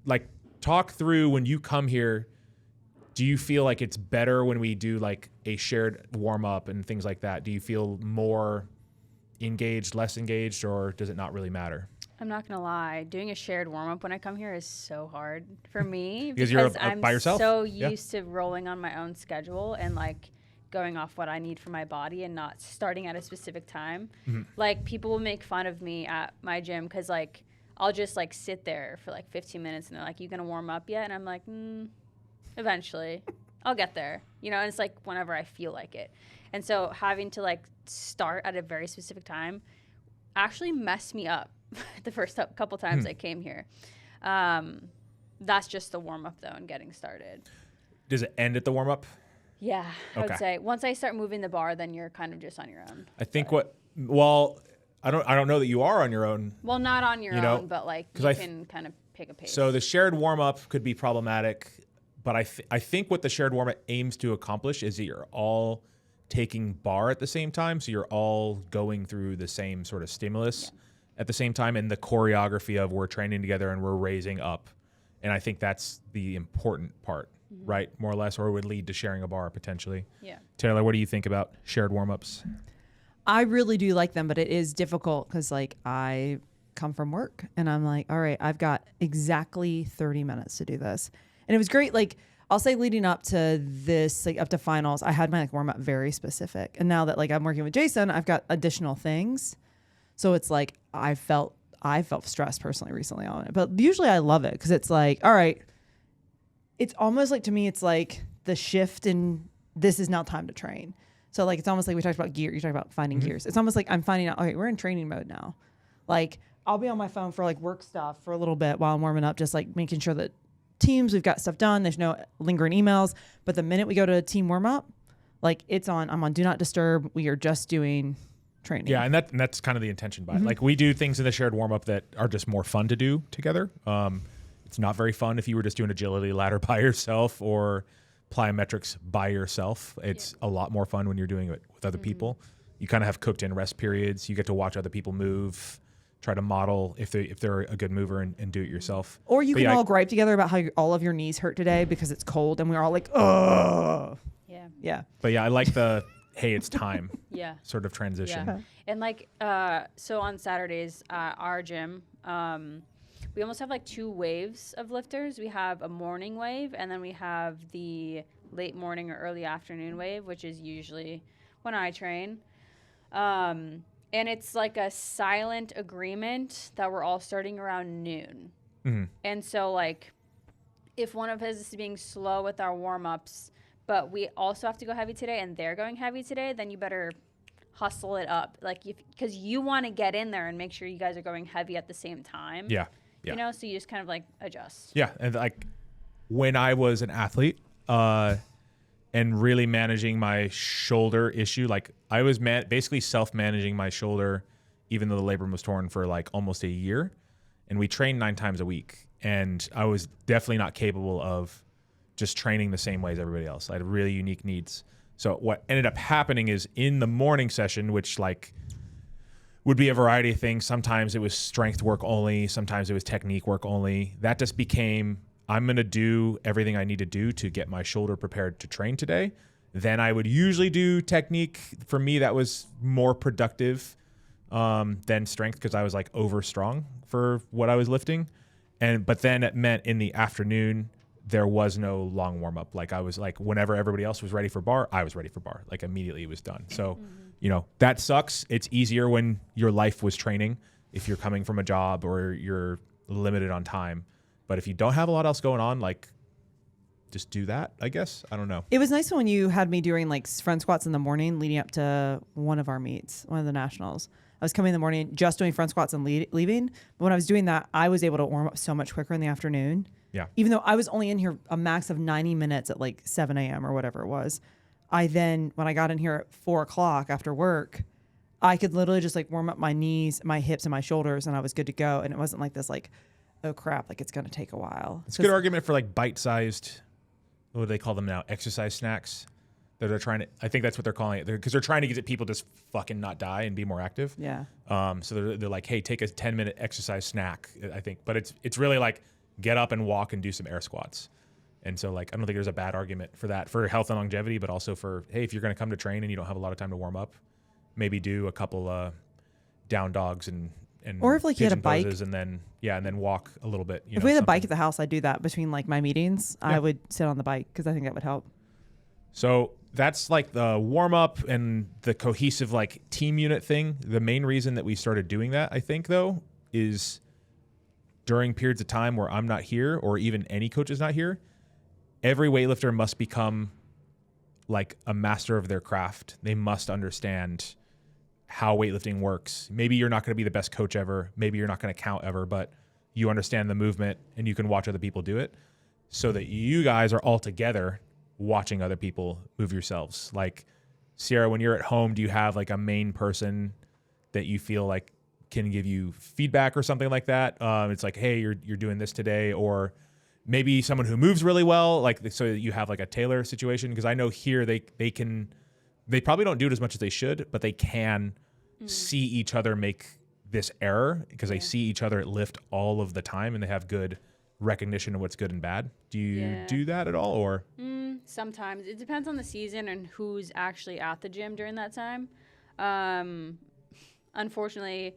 like, talk through when you come here, do you feel like it's better when we do like a shared warm up and things like that? Do you feel more engaged, less engaged, or does it not really matter? I'm not gonna lie. Doing a shared warm up when I come here is so hard for me Because you're I'm by yourself? so used to rolling on my own schedule and like going off what I need for my body and not starting at a specific time. Like people will make fun of me at my gym because like I'll just like sit there for like 15 minutes and they're like, "You gonna warm up yet?" And I'm like, eventually, I'll get there. You know, and it's like whenever I feel like it. And so having to like start at a very specific time actually messed me up the first couple times I came here. That's just the warm up though and getting started. Does it end at the warm up? Yeah, I would say once I start moving the bar, then you're kind of just on your own. I think I don't know that you are on your own. Well, not on your own, but like you can kind of pick a pace. So the shared warm up could be problematic, but I think what the shared warm up aims to accomplish is that you're all taking bar at the same time, so you're all going through the same sort of stimulus at the same time, and the choreography of we're training together and we're raising up, and I think that's the important part, right? More or less, or would lead to sharing a bar potentially. Yeah. Tayler, what do you think about shared warm ups? I really do like them, but it is difficult because like I come from work and I'm like, all right, I've got exactly 30 minutes to do this. And it was great. Like I'll say leading up to this, like up to finals, I had my like warm up very specific. And now that like I'm working with Jason, I've got additional things. So it's like, I felt stressed personally recently on it, but usually I love it because it's like, all right, it's almost like to me, it's like the shift in this is now time to train. So like, it's almost like we talked about gear. You talked about finding gears. It's almost like I'm finding out, okay, we're in training mode now. Like I'll be on my phone for like work stuff for a little bit while I'm warming up, just like making sure that teams, we've got stuff done. There's no lingering emails. But the minute we go to a team warm up, like I'm on do not disturb. We are just doing training. Yeah. And that's kind of the intention by it. Like we do things in the shared warm up that are just more fun to do together. It's not very fun if you were just doing agility ladder by yourself or plyometrics by yourself. It's a lot more fun when you're doing it with other people. You kind of have cooked in rest periods. You get to watch other people move, try to model if they're a good mover and do it yourself. Or you can all gripe together about how all of your knees hurt today because it's cold and we're all like, oh. Yeah. Yeah. But yeah, I like the, hey, it's time sort of transition. Yeah. And like, so on Saturdays at our gym, we almost have like two waves of lifters. We have a morning wave and then we have the late morning or early afternoon wave, which is usually when I train. And it's like a silent agreement that we're all starting around noon. And so like if one of us is being slow with our warm-ups, but we also have to go heavy today and they're going heavy today, then you better hustle it up. Like because you want to get in there and make sure you guys are going heavy at the same time. Yeah. You know, so you just kind of like adjust. Yeah. And like when I was an athlete and really managing my shoulder issue, like I was basically self-managing my shoulder, even though the labrum was torn for like almost a year. And we trained 9 times a week. And I was definitely not capable of just training the same way as everybody else. I had really unique needs. So what ended up happening is in the morning session, which like would be a variety of things. Sometimes it was strength work only. Sometimes it was technique work only. That just became, I'm going to do everything I need to do to get my shoulder prepared to train today. Then I would usually do technique. For me, that was more productive than strength because I was like over strong for what I was lifting. But then it meant in the afternoon, there was no long warm up. Like I was like, whenever everybody else was ready for bar, I was ready for bar. Like immediately it was done. So, you know, that sucks. It's easier when your life was training, if you're coming from a job or you're limited on time. But if you don't have a lot else going on, like just do that, I guess. I don't know. It was nice when you had me doing like front squats in the morning leading up to one of our meets, one of the nationals. I was coming in the morning just doing front squats and leaving. But when I was doing that, I was able to warm up so much quicker in the afternoon. Yeah. Even though I was only in here a max of 90 minutes at like 7 a.m. or whatever it was. I then, when I got in here at 4 o'clock after work, I could literally just like warm up my knees, my hips, and my shoulders, and I was good to go. And it wasn't like this like, oh crap, like it's going to take a while. It's a good argument for like bite-sized, what do they call them now? Exercise snacks. That they're trying to, I think that's what they're calling it. Because they're trying to get people just fucking not die and be more active. Yeah. So they're like, hey, take a 10-minute exercise snack, I think. But it's really like get up and walk and do some air squats. And so like, I don't think there's a bad argument for that, for health and longevity, but also for, hey, if you're going to come to train and you don't have a lot of time to warm up, maybe do a couple down dogs and and or if like you had a pigeon bike, poses and then walk a little bit. If we had a bike at the house, I'd do that between like my meetings. Yeah. I would sit on the bike because I think that would help. So that's like the warm up and the cohesive like team unit thing. The main reason that we started doing that, I think, though, is during periods of time where I'm not here or even any coach is not here, every weightlifter must become like a master of their craft. They must understand how weightlifting works. Maybe you're not going to be the best coach ever. Maybe you're not going to count ever, but you understand the movement and you can watch other people do it so that you guys are all together watching other people move yourselves. Like, Siera, when you're at home, do you have like a main person that you feel like can give you feedback or something like that? It's like, hey, you're doing this today, or maybe someone who moves really well, like so you have like a Tayler situation. Because I know here they probably don't do it as much as they should, but they can see each other make this error because they see each other lift all of the time and they have good recognition of what's good and bad. Do you do that at all, or? Sometimes it depends on the season and who's actually at the gym during that time. Unfortunately,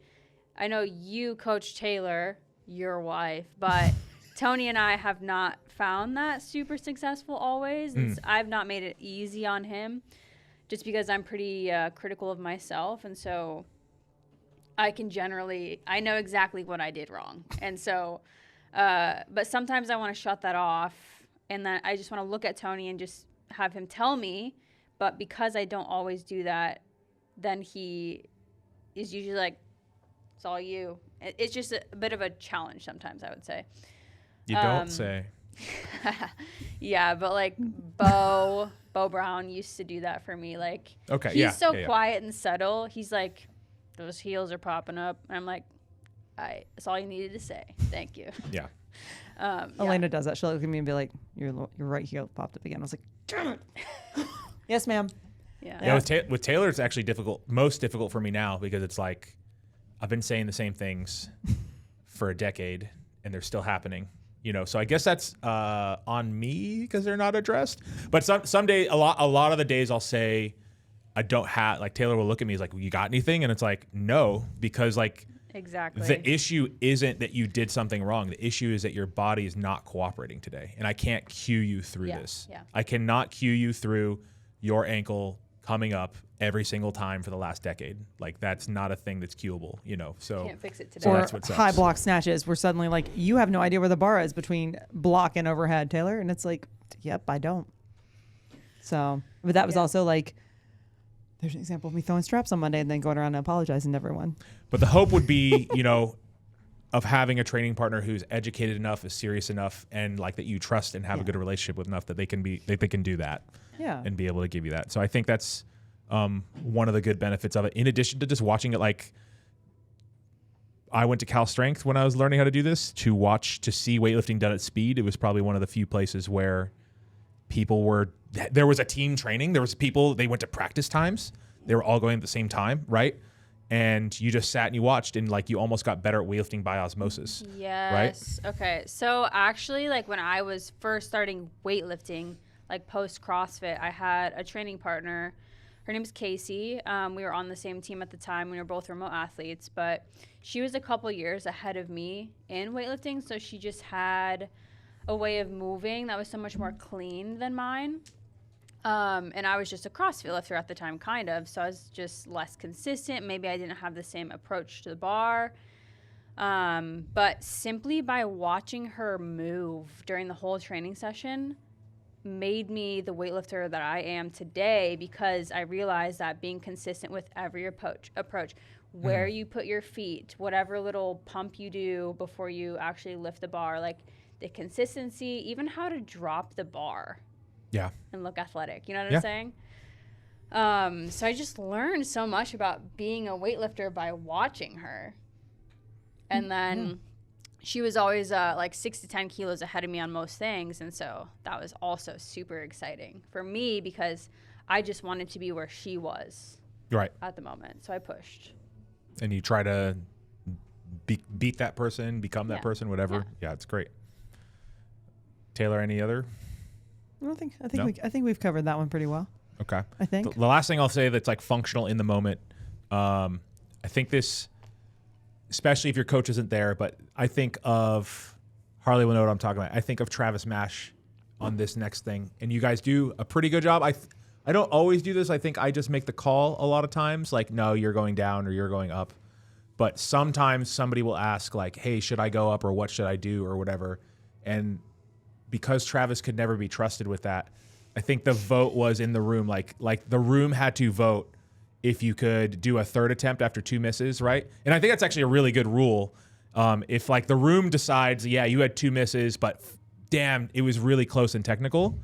I know you coach Tayler, your wife, but Tony and I have not found that super successful always. I've not made it easy on him just because I'm pretty critical of myself. And so I know exactly what I did wrong. And so, but sometimes I want to shut that off. And then I just want to look at Tony and just have him tell me. But because I don't always do that, then he is usually like, it's all you. It's just a bit of a challenge sometimes, I would say. You don't say. Yeah, but like Bo Brown used to do that for me. Like, he's so quiet and subtle. He's like, those heels are popping up. And I'm like, that's all you needed to say. Thank you. Yeah. Elena does that. She'll look at me and be like, your right heel popped up again. I was like, damn it. Yes, ma'am. Yeah. With Tayler, it's actually most difficult for me now because it's like I've been saying the same things for a decade and they're still happening. So I guess that's on me because they're not addressed. But some day, a lot of the days I'll say I don't have, like Tayler will look at me, he's like, well, you got anything? And it's like, no, because like exactly the issue isn't that you did something wrong. The issue is that your body is not cooperating today. And I can't cue you through this. Yeah. I cannot cue you through your ankle coming up every single time for the last decade. Like that's not a thing that's cueable, so can't fix it today. So or that's what sucks. High block snatches where suddenly like you have no idea where the bar is between block and overhead, Tayler. And it's like, yep, I don't. So, but that was also like, there's an example of me throwing straps on Monday and then going around and apologizing to everyone. But the hope would be, of having a training partner who's educated enough, is serious enough, and like that you trust and have a good relationship with enough that they can do that. Yeah. And be able to give you that. So I think that's one of the good benefits of it. In addition to just watching it, like I went to Cal Strength when I was learning how to do this to see weightlifting done at speed. It was probably one of the few places where there was a team training. There was people, they went to practice times. They were all going at the same time, right? And you just sat and you watched and like you almost got better at weightlifting by osmosis. Yes. Right? Okay. So actually, like when I was first starting weightlifting, like post CrossFit, I had a training partner. Her name's Casey. We were on the same team at the time. We were both remote athletes, but she was a couple years ahead of me in weightlifting. So she just had a way of moving that was so much more clean than mine. And I was just a CrossFit lifter at the time, kind of. So I was just less consistent. Maybe I didn't have the same approach to the bar. But simply by watching her move during the whole training session made me the weightlifter that I am today, because I realized that being consistent with every approach, where you put your feet, whatever little pump you do before you actually lift the bar, like the consistency, even how to drop the bar. Yeah. And look athletic. You know what I'm saying? So I just learned so much about being a weightlifter by watching her. And then she was always like 6 to 10 kilos ahead of me on most things. And so that was also super exciting for me because I just wanted to be where she was at the moment. So I pushed. And you try to beat that person, become that person, whatever. Yeah, it's great. Tayler, any other? I think we've covered that one pretty well. Okay. I think. The last thing I'll say that's like functional in the moment, I think this especially if your coach isn't there, but I think of, Harley will know what I'm talking about. I think of Travis Mash on this next thing, and you guys do a pretty good job. I don't always do this. I think I just make the call a lot of times, like, no, you're going down or you're going up. But sometimes somebody will ask, like, hey, should I go up or what should I do or whatever? And because Travis could never be trusted with that, I think the vote was in the room. Like the room had to vote if you could do a third attempt after 2 misses, right? And I think that's actually a really good rule. If like the room decides, yeah, you had 2 misses, but damn, it was really close and technical.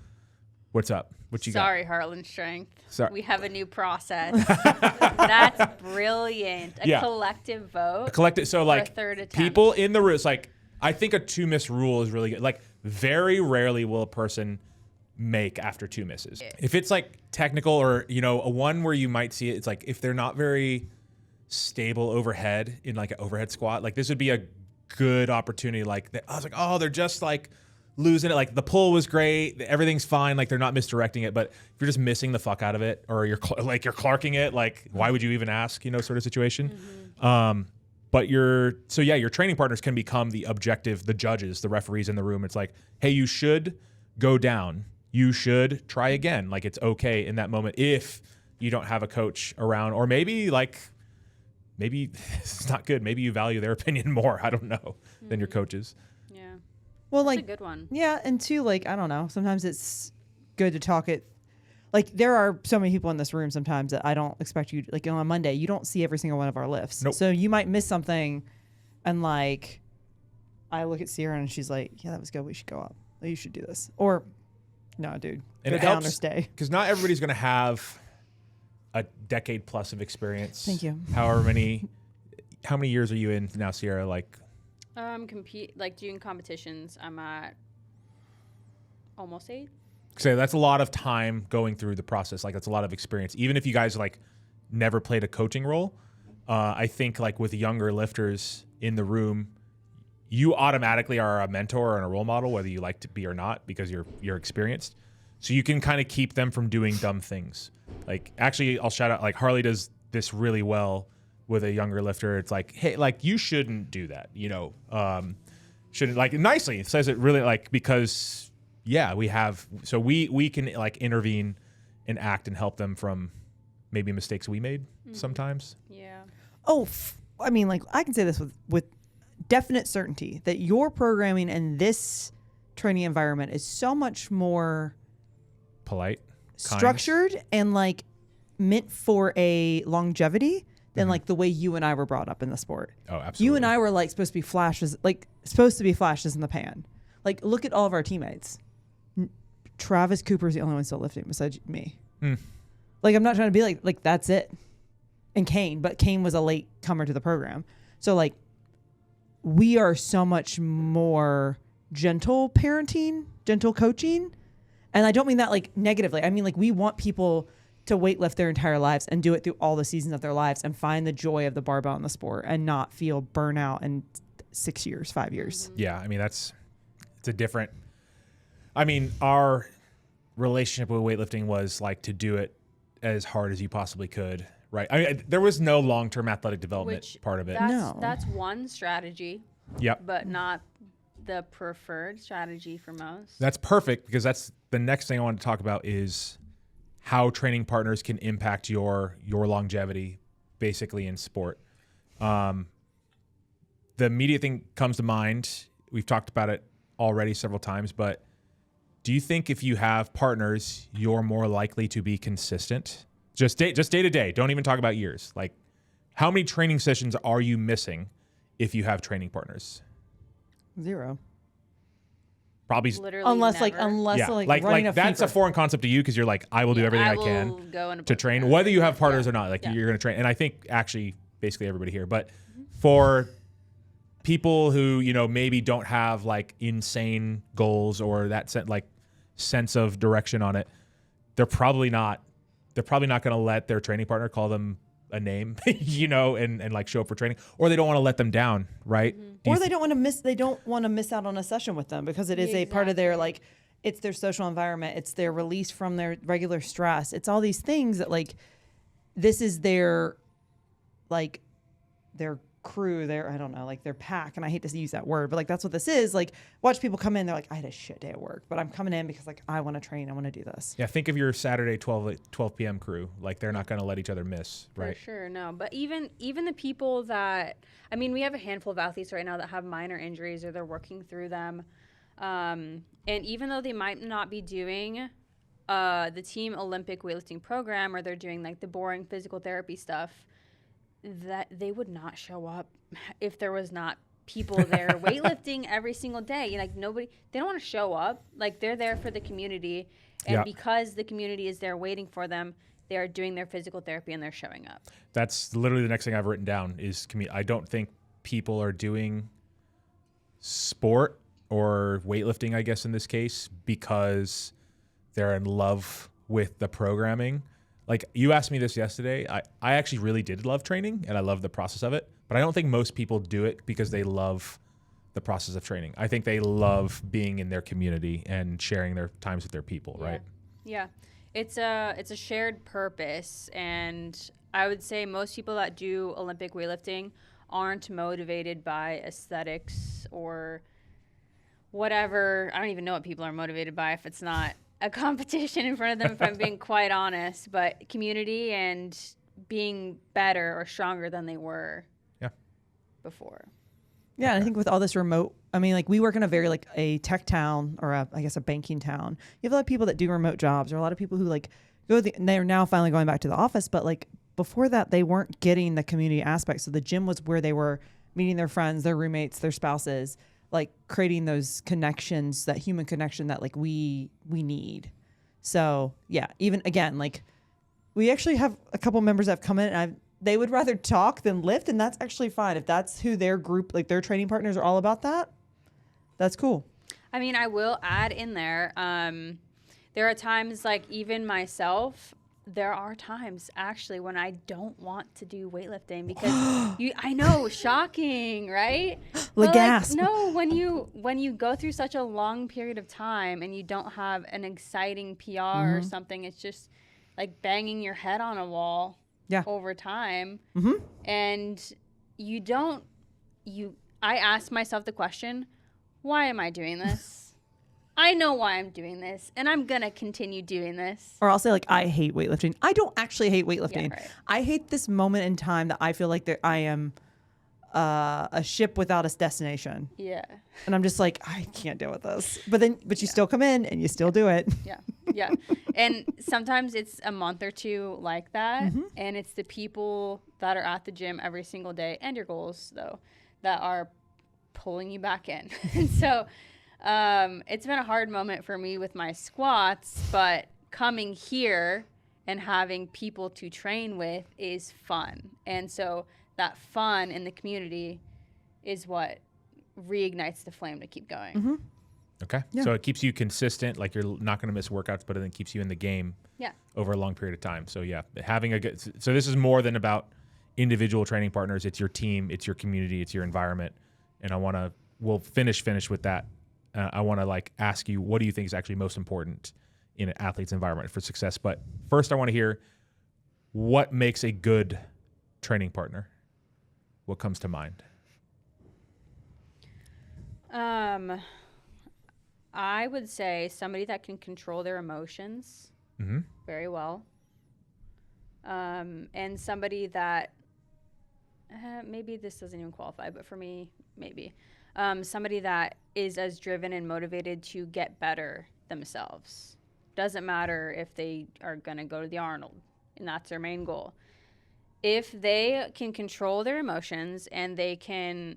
What's up? What you got? Sorry, Heartland Strength. Sorry. We have a new process. That's brilliant. A collective vote. A collective. So like a third attempt. People in the room. It's like, I think a 2 miss rule is really good. Like very rarely will a person make after 2 misses. If it's like technical or, you know, a one where you might see it, it's like if they're not very stable overhead in like an overhead squat, like this would be a good opportunity. Like I was like, oh, they're just like losing it. Like the pull was great. Everything's fine. Like they're not misdirecting it. But if you're just missing the fuck out of it or you're clarking it, like why would you even ask, you know, sort of situation. But your training partners can become the objective, the judges, the referees in the room. It's like, hey, you should go down. You should try again. Like it's okay in that moment if you don't have a coach around, or maybe it's not good. Maybe you value their opinion more. I don't know than your coaches. Yeah. Well, That's like a good one. Yeah, and two, like I don't know. Sometimes it's good to talk it. Like there are so many people in this room sometimes that I don't expect you. Like on a Monday, you don't see every single one of our lifts. Nope. So you might miss something, and like I look at Siera and she's like, "Yeah, that was good. We should go up. You should do this." Or no, dude, And go it down helps or stay. because not everybody's going to have a decade plus of experience. Thank you. How many years are you in now, Siera? Like, doing competitions. I'm at almost 8. so that's a lot of time going through the process. Like that's a lot of experience. Even if you guys like never played a coaching role, I think like with younger lifters in the room, you automatically are a mentor and a role model, whether you like to be or not, because you're experienced. So you can kind of keep them from doing dumb things. Like actually, I'll shout out, like Harley does this really well with a younger lifter. It's like, hey, like you shouldn't do that, you know, shouldn't, like nicely. It says it really, like, because yeah, we can like intervene and act and help them from maybe mistakes we made sometimes. Yeah. Oh, I mean, like I can say this with definite certainty that your programming and this training environment is so much more Polite, structured, and like meant for a longevity than like the way you and I were brought up in the sport. Oh, absolutely. You and I were like supposed to be flashes in the pan. Like look at all of our teammates. Travis Cooper's the only one still lifting besides me. Like I'm not trying to be like that's it. And Kane, but Kane was a late comer to the program. So like we are so much more gentle parenting, gentle coaching. And I don't mean that like negatively. I mean like we want people to weightlift their entire lives and do it through all the seasons of their lives and find the joy of the barbell in the sport and not feel burnout in 6 years, 5 years. Yeah, I mean it's a different. I mean our relationship with weightlifting was like to do it as hard as you possibly could. Right. I mean, there was no long-term athletic development part of it. That's one strategy. Yep. But not the preferred strategy for most. That's perfect because that's the next thing I want to talk about is how training partners can impact your longevity basically in sport. The immediate thing comes to mind. We've talked about it already several times, but do you think if you have partners, you're more likely to be consistent? Just day to day. Don't even talk about years. Like, how many training sessions are you missing if you have training partners? 0. Probably. Literally unless never. like running a that's fever. a foreign concept to you because you're like, I will do everything I can to train, whether you have partners or not. Like you're going to train, and I think actually basically everybody here. But for people who maybe don't have like insane goals or that sense of direction on it, they're probably not going to let their training partner call them a name, and like show up for training, or they don't want to let them down, right? Or they don't want to miss out on a session with them because it is a part of their like, it's their social environment, it's their release from their regular stress, it's all these things that like, this is their crew, their, I don't know, like their pack. And I hate to use that word, but like, that's what this is. Like, watch people come in. They're like, I had a shit day at work, but I'm coming in because like, I want to train. I want to do this. Yeah. Think of your Saturday 12 p.m. crew. Like they're not going to let each other miss. Right. For sure. No, but even the people that, I mean, we have a handful of athletes right now that have minor injuries or they're working through them. And even though they might not be doing the team Olympic weightlifting program, or they're doing like the boring physical therapy stuff, that they would not show up if there was not people there weightlifting every single day. Like they don't want to show up. Like they're there for the community. And because the community is there waiting for them, they are doing their physical therapy and they're showing up. That's literally the next thing I've written down is I don't think people are doing sport or weightlifting, I guess in this case, because they're in love with the programming. Like you asked me this yesterday. I actually really did love training and I love the process of it, but I don't think most people do it because they love the process of training. I think they love being in their community and sharing their times with their people, right? Yeah. It's a shared purpose, and I would say most people that do Olympic weightlifting aren't motivated by aesthetics or whatever. I don't even know what people are motivated by if it's not a competition in front of them, if I'm being quite honest, but community and being better or stronger than they were before. Yeah, and I think with all this remote, I mean, like we work in a very like a tech town or I guess a banking town. You have a lot of people that do remote jobs, or a lot of people who like and they're now finally going back to the office, but like before that they weren't getting the community aspect. So the gym was where they were meeting their friends, their roommates, their spouses, like creating those connections, that human connection that like we need. So yeah, even again, like we actually have a couple members that have come in and they would rather talk than lift, and that's actually fine. If that's who their group, like their training partners are all about that, that's cool. I mean, I will add in there, there are times like even myself, there are times actually when I don't want to do weightlifting because I know, shocking, right? Gasp. Like, no, when you go through such a long period of time and you don't have an exciting PR or something, it's just like banging your head on a wall over time. And I ask myself the question, why am I doing this? I know why I'm doing this, and I'm going to continue doing this. Or I'll say, like, I hate weightlifting. I don't actually hate weightlifting. Yeah, right. I hate this moment in time that I feel like that I am a ship without a destination. Yeah. And I'm just like, I can't deal with this. But you still come in and you still do it. Yeah. And sometimes it's a month or two like that, and it's the people that are at the gym every single day, and your goals, though, that are pulling you back in. And so it's been a hard moment for me with my squats, but coming here and having people to train with is fun. And so that fun in the community is what reignites the flame to keep going. Okay. Yeah. So it keeps you consistent, like you're not going to miss workouts, but it then keeps you in the game over a long period of time. So yeah, having a good, so this is more than about individual training partners. It's your team, it's your community, it's your environment. And we'll finish with that. I want to like ask you, what do you think is actually most important in an athlete's environment for success? But first I want to hear what makes a good training partner. What comes to mind? I would say somebody that can control their emotions very well. And somebody that, maybe this doesn't even qualify, but for me, maybe. Somebody that is as driven and motivated to get better themselves. Doesn't matter if they are going to go to the Arnold, and that's their main goal. If they can control their emotions and they can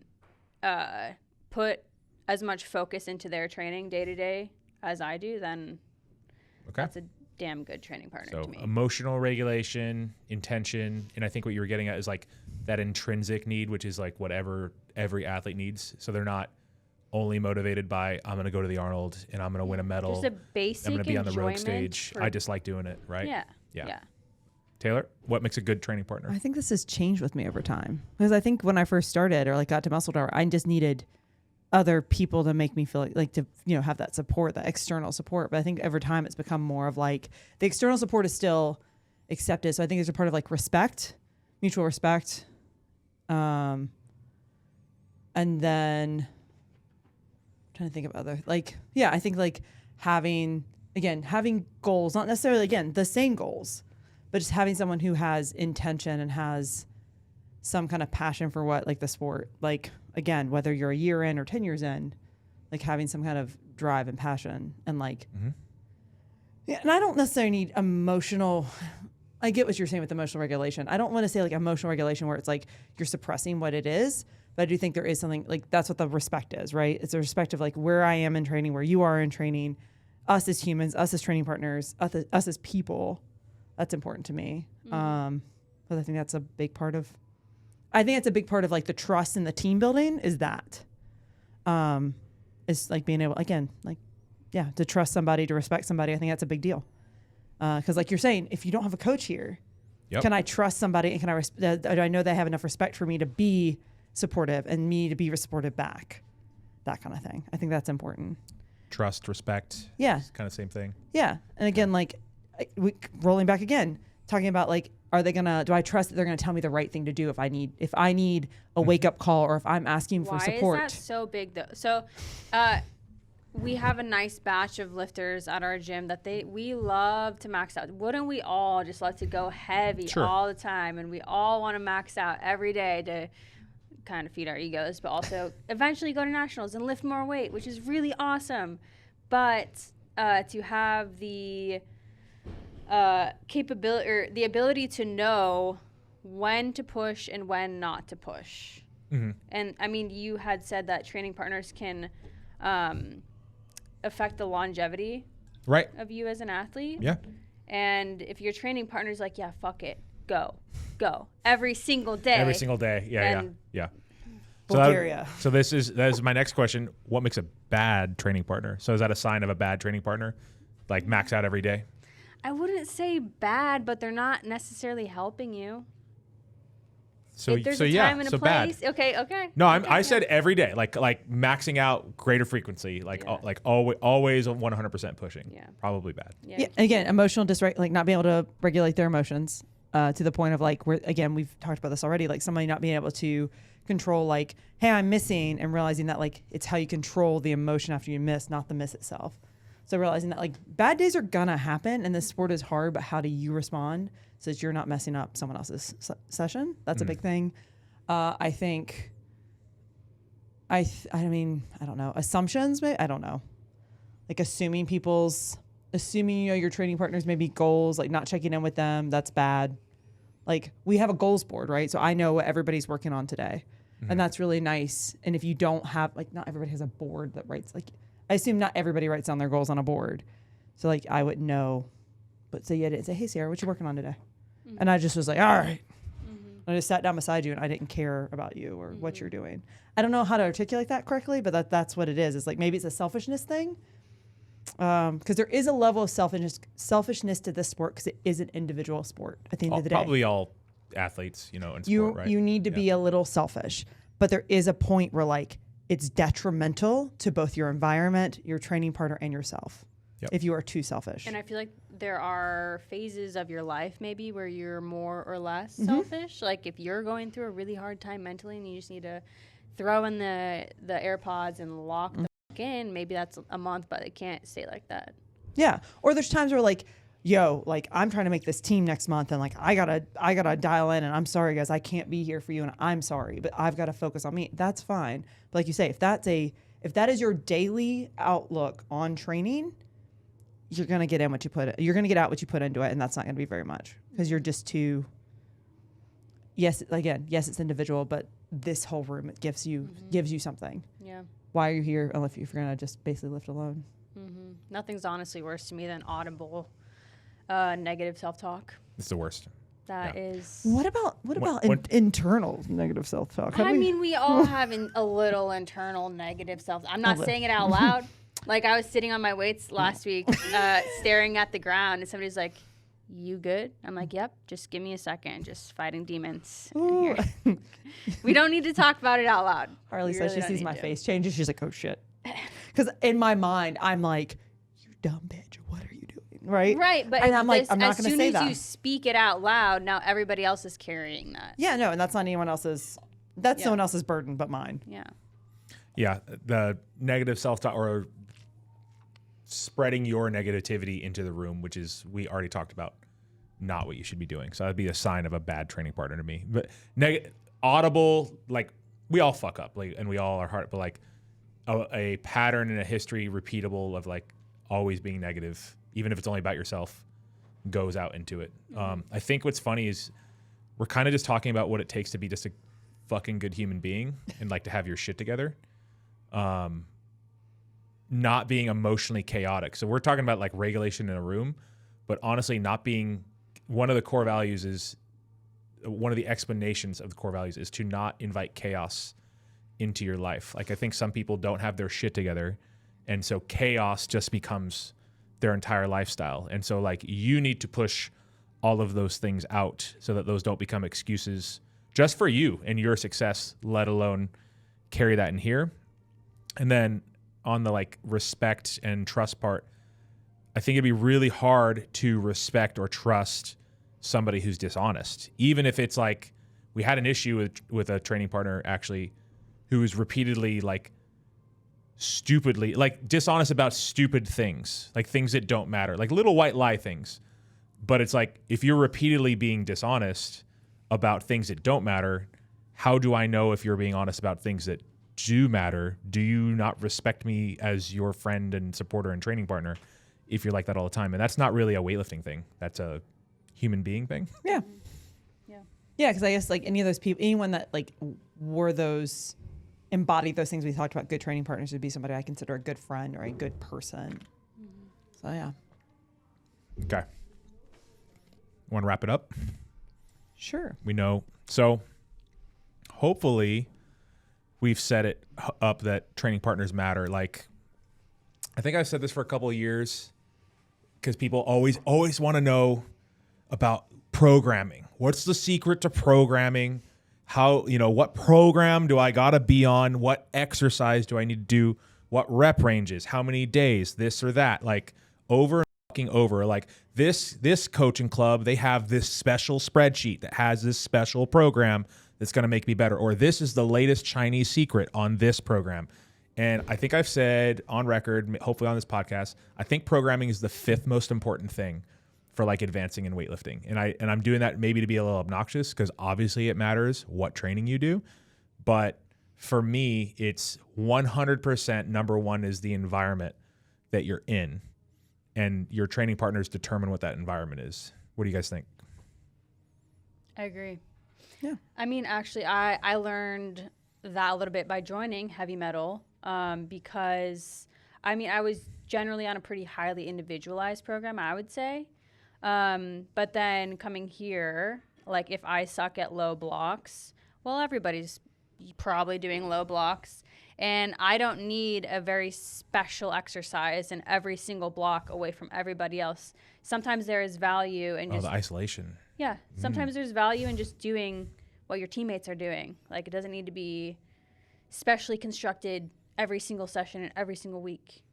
put as much focus into their training day to day as I do, then that's a damn good training partner to me. Emotional regulation, intention, and I think what you were getting at is like that intrinsic need, which is like whatever every athlete needs. So they're not only motivated by, I'm going to go to the Arnold and I'm going to win a medal. Just a basic I'm going to be on the road stage. I just like doing it, right? Yeah. Taylor, what makes a good training partner? I think this has changed with me over time, because I think when I first started or like got to Muscle Tower, I just needed other people to make me feel like to, have that support, that external support. But I think over time it's become more of like the external support is still accepted. So I think there's a part of like respect, mutual respect. And then I'm trying to think of other, like, yeah, I think like having goals, not necessarily, again, the same goals, but just having someone who has intention and has some kind of passion for what, like the sport, like, again, whether you're a year in or 10 years in, like having some kind of drive and passion and like, yeah, and I don't necessarily need emotional, I get what you're saying with emotional regulation. I don't want to say like emotional regulation where it's like you're suppressing what it is, but I do think there is something like that's what the respect is, right? It's a respect of like where I am in training, where you are in training, us as humans, us as training partners, us as people. That's important to me. But I think that's a big part of, like the trust in the team building is that, is like being able, again, like, yeah, to trust somebody, to respect somebody. I think that's a big deal. Because like you're saying, if you don't have a coach here, can I trust somebody and can I know they have enough respect for me to be supportive and me to be supportive back? That kind of thing. I think that's important. Trust, respect. Yeah. It's kind of same thing. Yeah. And again, like rolling back again, talking about like, do I trust that they're going to tell me the right thing to do if I need a wake up call or if I'm asking for support? Why is that so big though? So, we have a nice batch of lifters at our gym that we love to max out. Wouldn't we all just love to go heavy all the time? And we all want to max out every day to kind of feed our egos, but also eventually go to nationals and lift more weight, which is really awesome. But to have the capability or the ability to know when to push and when not to push. And I mean, you had said that training partners can affect the longevity of you as an athlete. Yeah. And if your training partner's like, yeah, fuck it, go every single day. Every single day. Yeah. Bulgaria. So that is my next question. What makes a bad training partner? So is that a sign of a bad training partner? Like max out every day? I wouldn't say bad, but they're not necessarily helping you. So if there's a time and a place. Bad. Okay. No, I said every day, like maxing out greater frequency, like always 100% pushing. Yeah, probably bad. Yeah. Again, emotional like not being able to regulate their emotions to the point of like we've talked about this already, like somebody not being able to control like, hey, I'm missing, and realizing that like it's how you control the emotion after you miss, not the miss itself. So realizing that like bad days are gonna happen and this sport is hard, but how do you respond so that you're not messing up someone else's session? That's a big thing. I think, I mean, I don't know. Assumptions, maybe? I don't know. Like assuming your training partners maybe goals, like not checking in with them, that's bad. Like we have a goals board, right? So I know what everybody's working on today. And that's really nice. And if you don't have, like not everybody has a board that writes, like I assume not everybody writes down their goals on a board. So like I wouldn't know. But so you didn't say, hey Siera, what you working on today? And I just was like, all right. I just sat down beside you and I didn't care about you or what you're doing. I don't know how to articulate that correctly, but that's what it is. It's like maybe it's a selfishness thing. Because there is a level of selfishness to this sport because it is an individual sport at the end of the day. Probably all athletes, in sport, right? You need to be a little selfish. But there is a point where like it's detrimental to both your environment, your training partner, and yourself if you are too selfish. And I feel like there are phases of your life maybe where you're more or less selfish. Like if you're going through a really hard time mentally and you just need to throw in the AirPods and lock the fuck in, maybe that's a month, but it can't stay like that. Yeah. Or there's times where like, yo, like I'm trying to make this team next month and like I gotta dial in and I'm sorry guys, I can't be here for you and I'm sorry, but I've got to focus on me. That's fine. But like you say, if that is your daily outlook on training, you're gonna get out what you put into it, and that's not gonna be very much because you're just too. Yes, it's individual, but this whole room it gives you something. Yeah. Why are you here? If you're gonna just basically lift alone. Nothing's honestly worse to me than audible negative self-talk. It's the worst. That is. What about internal negative self-talk? I mean, we all have a little internal negative self. I'm not saying it out loud. Like I was sitting on my weights last week, staring at the ground, and somebody's like, "You good?" I'm like, "Yep. Just give me a second. Just fighting demons." We don't need to talk about it out loud. Harley says she sees my face changes. She's like, "Oh shit," because in my mind, I'm like, "You dumb bitch. What are you doing?" Right? Right. But and I'm like, I'm not going to say that. As soon as you speak it out loud, now everybody else is carrying that. Yeah. No, and that's not anyone else's. That's someone else's burden, but mine. Yeah. Yeah, the negative self-talk or spreading your negativity into the room, which is, we already talked about, not what you should be doing. So that'd be a sign of a bad training partner to me. But audible, like, we all fuck up, like, and we all are hard, but like a pattern and a history repeatable of like always being negative, even if it's only about yourself, goes out into it. I think what's funny is we're kind of just talking about what it takes to be just a fucking good human being and like to have your shit together. Not being emotionally chaotic. So we're talking about like regulation in a room, but honestly, not being, one of the core values is, one of the explanations of the core values is to not invite chaos into your life. Like, I think some people don't have their shit together, and so chaos just becomes their entire lifestyle. And so like, you need to push all of those things out so that those don't become excuses just for you and your success, let alone carry that in here. And then on the like respect and trust part, I think it'd be really hard to respect or trust somebody who's dishonest. Even if it's like, we had an issue with a training partner actually who was repeatedly like stupidly, like dishonest about stupid things, like things that don't matter, like little white lie things. But it's like, if you're repeatedly being dishonest about things that don't matter, how do I know if you're being honest about things that do matter? Do you not respect me as your friend and supporter and training partner if you're like that all the time? And that's not really a weightlifting thing. That's a human being thing. Yeah. Yeah, because I guess like any of those people, anyone that like embodied those things we talked about, good training partners would be somebody I consider a good friend or a good person. So yeah. Okay. Want to wrap it up? Sure. We know. So hopefully we've set it up that training partners matter. Like, I think I've said this for a couple of years because people always want to know about programming. What's the secret to programming? How, what program do I got to be on? What exercise do I need to do? What rep ranges? How many days? This or that? Like, over and fucking over. Like, this coaching club, they have this special spreadsheet that has this special program that's going to make me better. Or this is the latest Chinese secret on this program. And I think I've said on record, hopefully on this podcast, I think programming is the 5th most important thing for like advancing in weightlifting. And I'm doing that maybe to be a little obnoxious because obviously it matters what training you do. But for me, it's 100% number one is the environment that you're in. And your training partners determine what that environment is. What do you guys think? I agree. Yeah. I mean, actually, I learned that a little bit by joining heavy metal because, I mean, I was generally on a pretty highly individualized program, I would say. But then coming here, like if I suck at low blocks, well, everybody's probably doing low blocks. And I don't need a very special exercise in every single block away from everybody else. Sometimes there is value in just... the isolation. Yeah. Sometimes there's value in just doing what your teammates are doing. Like, it doesn't need to be specially constructed every single session and every single week.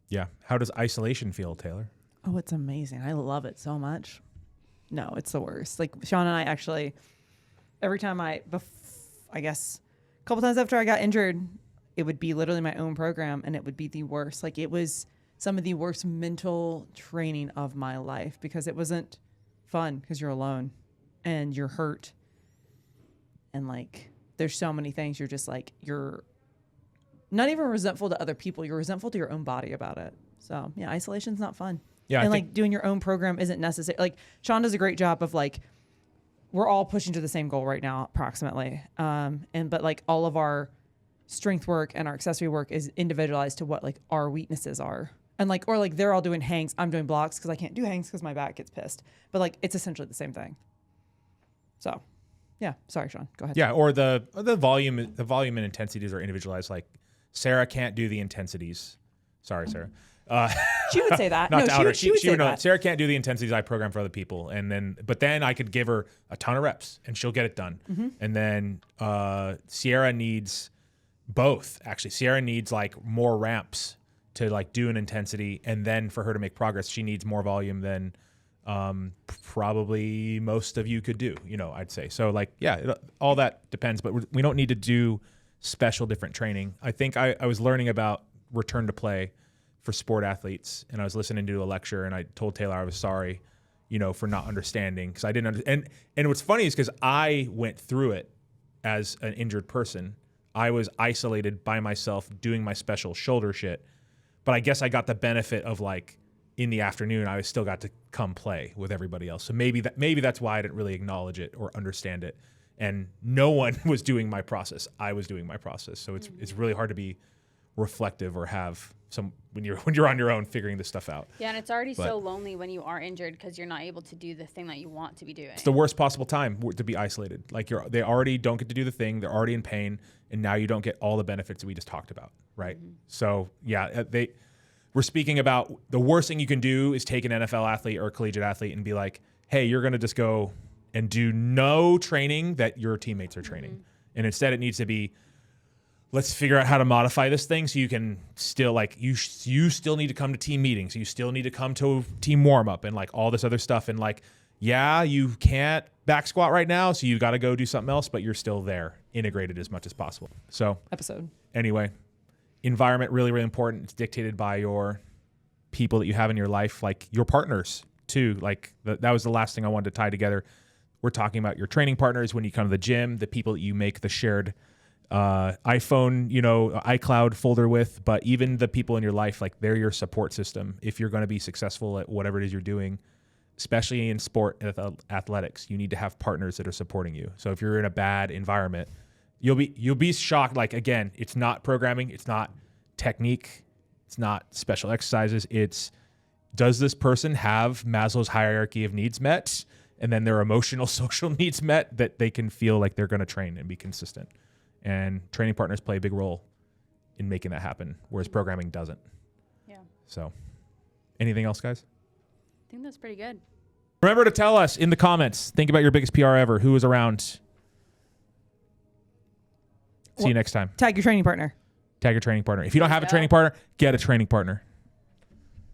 Yeah. How does isolation feel, Taylor? Oh, it's amazing. I love it so much. No, it's the worst. Like, Sean and I actually, every time I guess a couple times after I got injured, it would be literally my own program, and it would be the worst. Like, it was some of the worst mental training of my life because it wasn't fun because you're alone and you're hurt. And like, there's so many things you're just like, you're not even resentful to other people. You're resentful to your own body about it. So yeah, isolation's not fun. Yeah. And like doing your own program isn't necessary. Like, Sean does a great job of like, we're all pushing to the same goal right now, approximately. But like all of our strength work and our accessory work is individualized to what like our weaknesses are. And like, or like they're all doing hangs. I'm doing blocks because I can't do hangs because my back gets pissed. But like, it's essentially the same thing. So yeah, sorry, Sean, go ahead. Yeah. Or the volume and intensities are individualized. Like, Sarah can't do the intensities. Sorry, Sarah. She would say that. Not No, to out her. she would say know that. Sarah can't do the intensities I program for other people, but then I could give her a ton of reps and she'll get it done. Mm-hmm. And then Siera needs both. Actually, Siera needs like more ramps to like do an intensity, and then for her to make progress, she needs more volume than probably most of you could do. I'd say so. Like, yeah, all that depends, but we don't need to do special different training. I think I was learning about return to play for sport athletes, and I was listening to a lecture, and I told Tayler I was sorry, for not understanding, because I didn't understand. And what's funny is because I went through it as an injured person. I was isolated by myself doing my special shoulder shit, but I guess I got the benefit of like in the afternoon I still got to come play with everybody else. So maybe that's why I didn't really acknowledge it or understand it. And no one was doing my process. I was doing my process. So it's really hard to be reflective or have some when you're on your own figuring this stuff out. Yeah, and it's already so lonely when you are injured because you're not able to do the thing that you want to be doing. It's the worst possible time to be isolated. Like they already don't get to do the thing. They're already in pain, and now you don't get all the benefits that we just talked about, right? Mm-hmm. So yeah, we're speaking about the worst thing you can do is take an NFL athlete or a collegiate athlete and be like, hey, you're going to just go and do no training that your teammates are training. Mm-hmm. And instead it needs to be, let's figure out how to modify this thing so you can still like, you still need to come to team meetings. You still need to come to team warm up and like all this other stuff. And like, yeah, you can't back squat right now. So you got to go do something else, but you're still there integrated as much as possible. So anyway, environment, really, really important. It's dictated by your people that you have in your life, like your partners too. Like that was the last thing I wanted to tie together. We're talking about your training partners when you come to the gym, the people that you make the shared iPhone, iCloud folder with, but even the people in your life, like they're your support system. If you're going to be successful at whatever it is you're doing, especially in sport and athletics, you need to have partners that are supporting you. So if you're in a bad environment, you'll be shocked. Like, again, it's not programming. It's not technique. It's not special exercises. It's, does this person have Maslow's hierarchy of needs met? And then their emotional, social needs met, that they can feel like they're going to train and be consistent. And training partners play a big role in making that happen, whereas programming doesn't. Yeah. So anything else, guys? I think that's pretty good. Remember to tell us in the comments, think about your biggest PR ever. Who was around? See you next time. Tag your training partner. If you don't have a training partner, get a training partner.